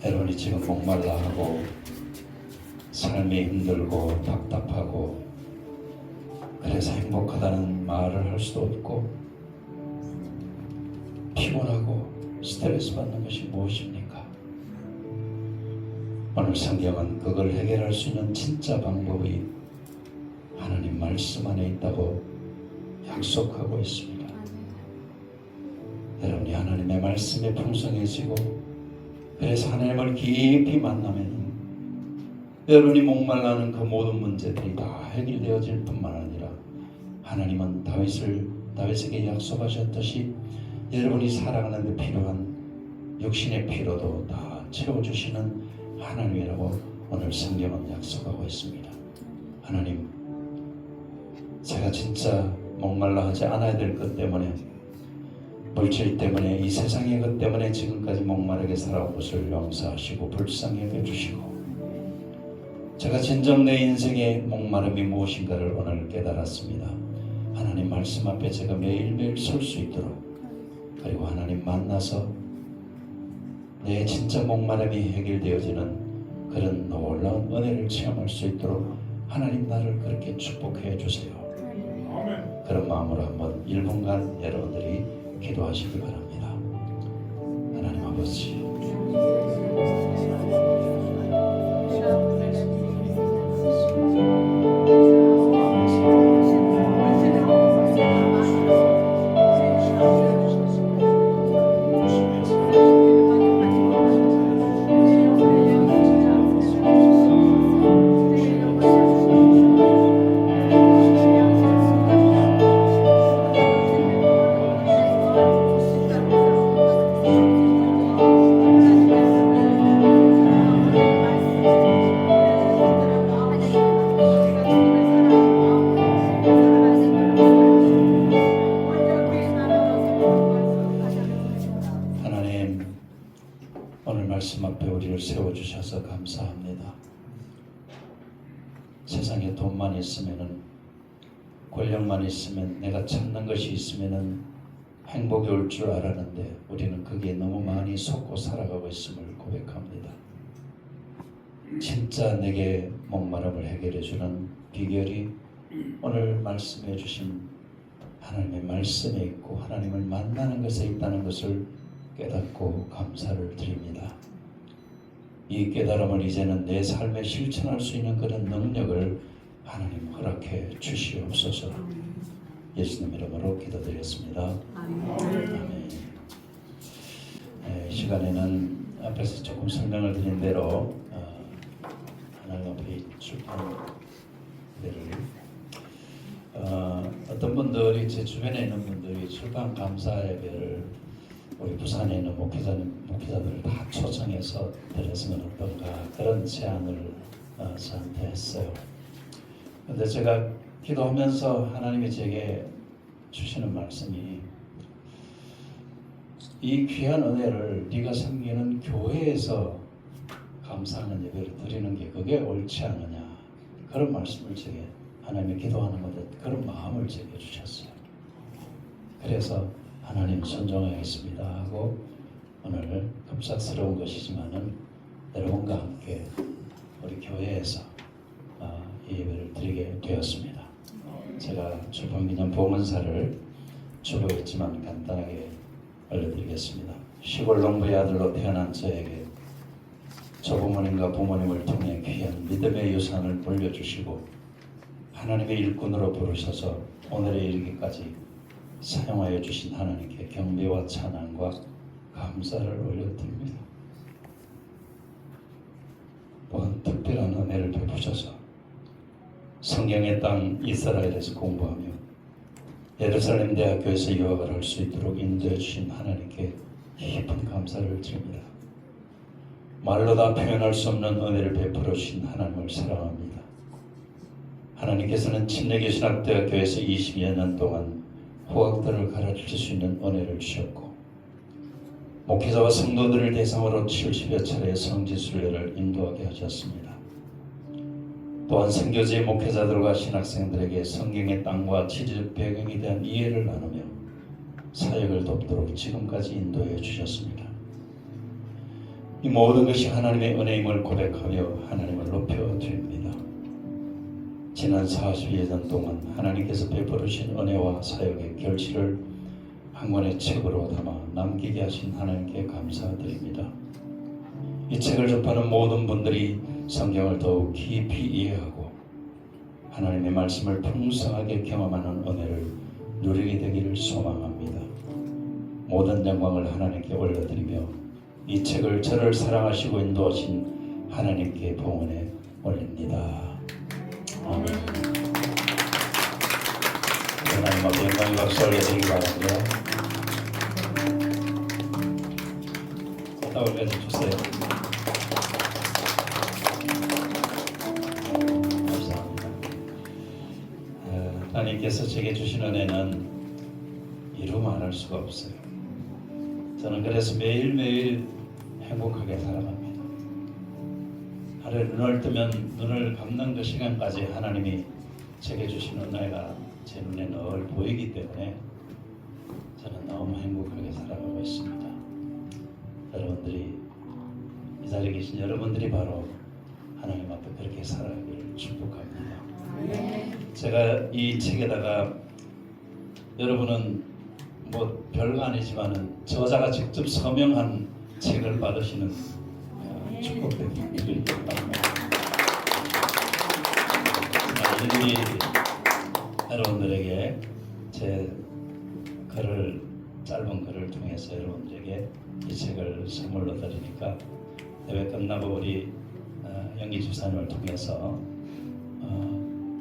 여러분이 지금 목말라 하고 삶이 힘들고 답답하고 그래서 행복하다는 말을 할 수도 없고 피곤하고 스트레스 받는 것이 무엇입니까? 오늘 성경은 그걸 해결할 수 있는 진짜 방법이 하나님 말씀 안에 있다고 약속하고 있습니다. 여러분이 하나님의 말씀에 풍성해지고 그래서 하나님을 깊이 만나면 여러분이 목말라하는 그 모든 문제들이 다 해결되어질 뿐만 아니라 하나님은 다윗에게 약속하셨듯이 여러분이 살아가는 데 필요한 육신의 피로도 다 채워주시는 하나님이라고 오늘 성경은 약속하고 있습니다. 하나님, 제가 진짜 목말라 하지 않아야 될 것 때문에 물질 때문에 이 세상의 것 때문에 지금까지 목마르게 살아온 것을 용서하시고 불쌍히 여겨주시고 제가 진정 내 인생의 목마름이 무엇인가를 오늘 깨달았습니다. 하나님 말씀 앞에 제가 매일매일 설 수 있도록 그리고 하나님 만나서 내 진짜 목마름이 해결되어지는 그런 놀라운 은혜를 체험할 수 있도록 하나님 나를 그렇게 축복해 주세요. 아멘. 그런 마음으로 한번 1분간 여러분들이 기도하시기 바랍니다. 하나님 아버지, 하나님 오늘 말씀 앞에 우리를 세워주셔서 감사합니다. 세상에 돈만 있으면은 권력만 있으면 내가 찾는 것이 있으면은 행복이 올 줄 알았는데 우리는 거기에 너무 많이 속고 살아가고 있음을 고백합니다. 진짜 내게 목마름을 해결해 주는 비결이 오늘 말씀해 주신 하나님의 말씀에 있고 하나님을 만나는 것에 있다는 것을 깨닫고 감사를 드립니다. 이 깨달음을 이제는 내 삶에 실천할 수 있는 그런 능력을 하나님 허락해 주시옵소서. 예수님 이름으로 기도드렸습니다. 아멘. 이 시간에는 앞에서 조금 설명을 드린 대로 하나님 앞에 출판들을 어떤 분들이 제 주변에 있는 분들이 출판 감사 예배를 우리 부산에 있는 목회자들을 다 초청해서 드렸으면 어떤가 그런 제안을 저한테 했어요. 근데 제가 기도하면서 하나님이 제게 주시는 말씀이 이 귀한 은혜를 네가 섬기는 교회에서 감사하는 예배를 드리는 게 그게 옳지 않느냐 그런 말씀을 제게 하나님이 기도하는 것에 그런 마음을 제게 주셨어요. 그래서 하나님 순종하겠습니다 하고 오늘 급삭스러운 것이지만은 여러분과 함께 우리 교회에서 이 예배를 드리게 되었습니다. 제가 출판기념 봉헌사를 주보했지만 간단하게 알려드리겠습니다. 시골 농부의 아들로 태어난 저에게 조부모님과 부모님을 통해 귀한 믿음의 유산을 물려주시고 하나님의 일꾼으로 부르셔서 오늘에 이르기까지 사용하여 주신 하나님께 경배와 찬양과 감사를 올려드립니다. 또한 특별한 은혜를 베푸셔서 성경의 땅 이스라엘에서 공부하며 예루살렘 대학교에서 유학을 할 수 있도록 인도해 주신 하나님께 깊은 감사를 드립니다. 말로 다 표현할 수 없는 은혜를 베풀어 주신 하나님을 사랑합니다. 하나님께서는 침례교신학대학교에서 20여 년 동안 후학들을 가르칠 수 있는 은혜를 주셨고 목회자와 성도들을 대상으로 70여 차례의 성지순례를 인도하게 하셨습니다. 또한 선교지의 목회자들과 신학생들에게 성경의 땅과 지리적 배경에 대한 이해를 나누며 사역을 돕도록 지금까지 인도해 주셨습니다. 이 모든 것이 하나님의 은혜임을 고백하며 하나님을 높여드립니다. 지난 40여 년 동안 하나님께서 베풀으신 은혜와 사역의 결실을 한 권의 책으로 담아 남기게 하신 하나님께 감사드립니다. 이 책을 접하는 모든 분들이 성경을 더욱 깊이 이해하고 하나님의 말씀을 풍성하게 경험하는 은혜를 누리게 되기를 소망합니다. 모든 영광을 하나님께 올려드리며 이 책을 저를 사랑하시고 인도하신 하나님께 봉헌해 올립니다. 아멘. 하나님 앞에 영광의 박수 올려드리기 바랍니다. 따올 가져주세요. 감사합니다. 하나님께서 제게 주신 은혜는 이루 말할 수가 없어요. 저는 그래서 매일매일 행복하게 살아갑니다. 하루에 눈을 뜨면 눈을 감는 그 시간까지 하나님이 제게 주신 은혜가 제 눈에 늘 보이기 때문에 저는 너무 행복하게 살아가고 있습니다. 여러분들이 이 자리에 계신 여러분들이 바로 하나님 앞에 그렇게 살아가기를 축복합니다. 제가 이 책에다가 여러분은 뭐 별거 아니지만은 저자가 직접 서명한 책을 받으시는 축복드립니다. 일일이 여러분들에게 제 글을 짧은 글을 통해서 여러분들에게 이 책을 선물로 드리니까 예배 끝나고 우리 영기 집사님을 통해서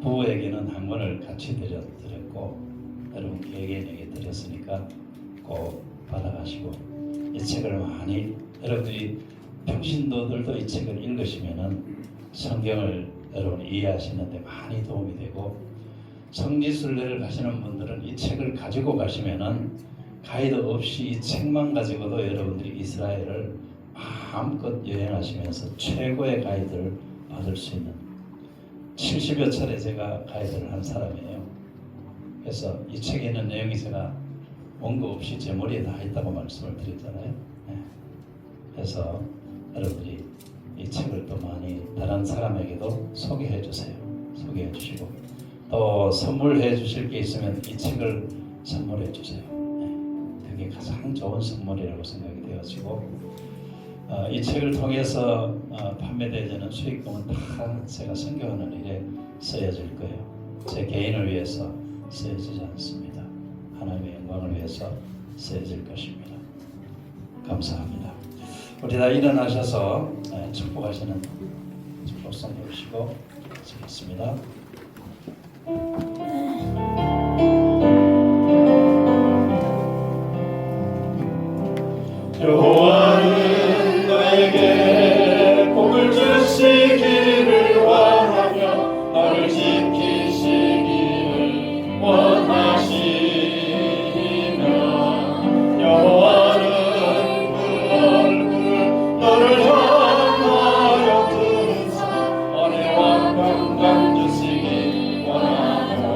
부부에게는 한 권을 같이 드렸고 여러분 개개인에게 드렸으니까 꼭 받아가시고 이 책을 많이 여러분들이 평신도들도 이 책을 읽으시면은 성경을 여러분이 이해하시는데 많이 도움이 되고 성지순례를 가시는 분들은 이 책을 가지고 가시면은 가이드 없이 이 책만 가지고도 여러분들이 이스라엘을 마음껏 여행하시면서 최고의 가이드를 받을 수 있는 70여 차례 제가 가이드를 한 사람이에요. 그래서 이 책에 있는 내용이 제가 원고 없이 제 머리에 다 있다고 말씀을 드렸잖아요. 네. 그래서 여러분들이 이 책을 또 많이 다른 사람에게도 소개해 주세요. 소개해 주시고 또 선물해 주실 게 있으면 이 책을 선물해 주세요. 네. 되게 가장 좋은 선물이라고 생각이 되어지고 이 책을 통해서 판매되는 수익금은 다 제가 선교하는 일에 쓰여질 거예요. 제 개인을 위해서 쓰여지지 않습니다. 하나님의 영광을 위해서 쓰여질 것입니다. 감사합니다. 우리 다 일어나셔서 축복하시는 축복성 해주시고 마치겠습니다. 여호와는 너에게 복을 주시기를 원하며 너를 지키시기를 원하시며 여호와는 그 얼굴을 너를 향하여 드사 은혜와 평강 주시기 원하노라.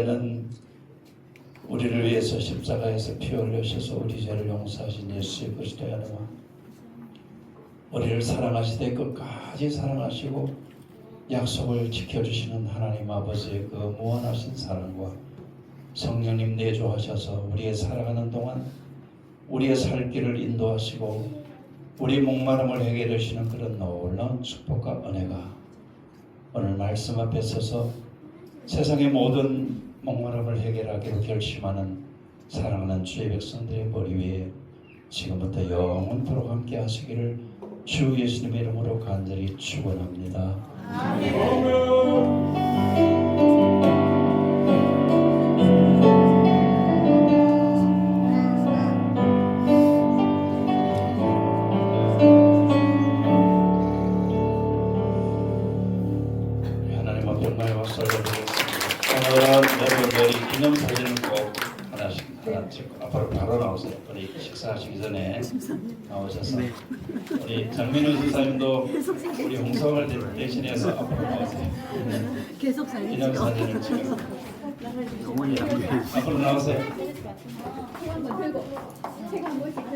하나님께는 우리를 위해서 십자가에서 피 흘리셔서 우리 죄를 용서하신 예수의 그리스도의 아들과 우리를 사랑하시되 끝까지 사랑하시고 약속을 지켜주시는 하나님 아버지의 그 무한하신 사랑과 성령님 내주하셔서 우리의 살아가는 동안 우리의 살 길을 인도하시고 우리 목마름을 해결해 주시는 그런 놀라운 축복과 은혜가 오늘 말씀 앞에 서서 세상의 모든 목마름을 해결하기로 결심하는 사랑하는 주의 백성들의 머리 위에 지금부터 영원토록 함께 하시기를 주 예수님의 이름으로 간절히 축원합니다. 아멘. 우리 하나님 앞에 영광의 박수를 드리겠습니다. 오늘은 여러분들이 기념사진을 꼭 하나 찍고 앞으로 바로 나오세요. 우리 식사하시기 전에 나오셔서 우리 장민우 집사님도 우리 홍성을 대신해서 앞으로 나오세요. 기념사진을 찍어 앞으로 나오세요.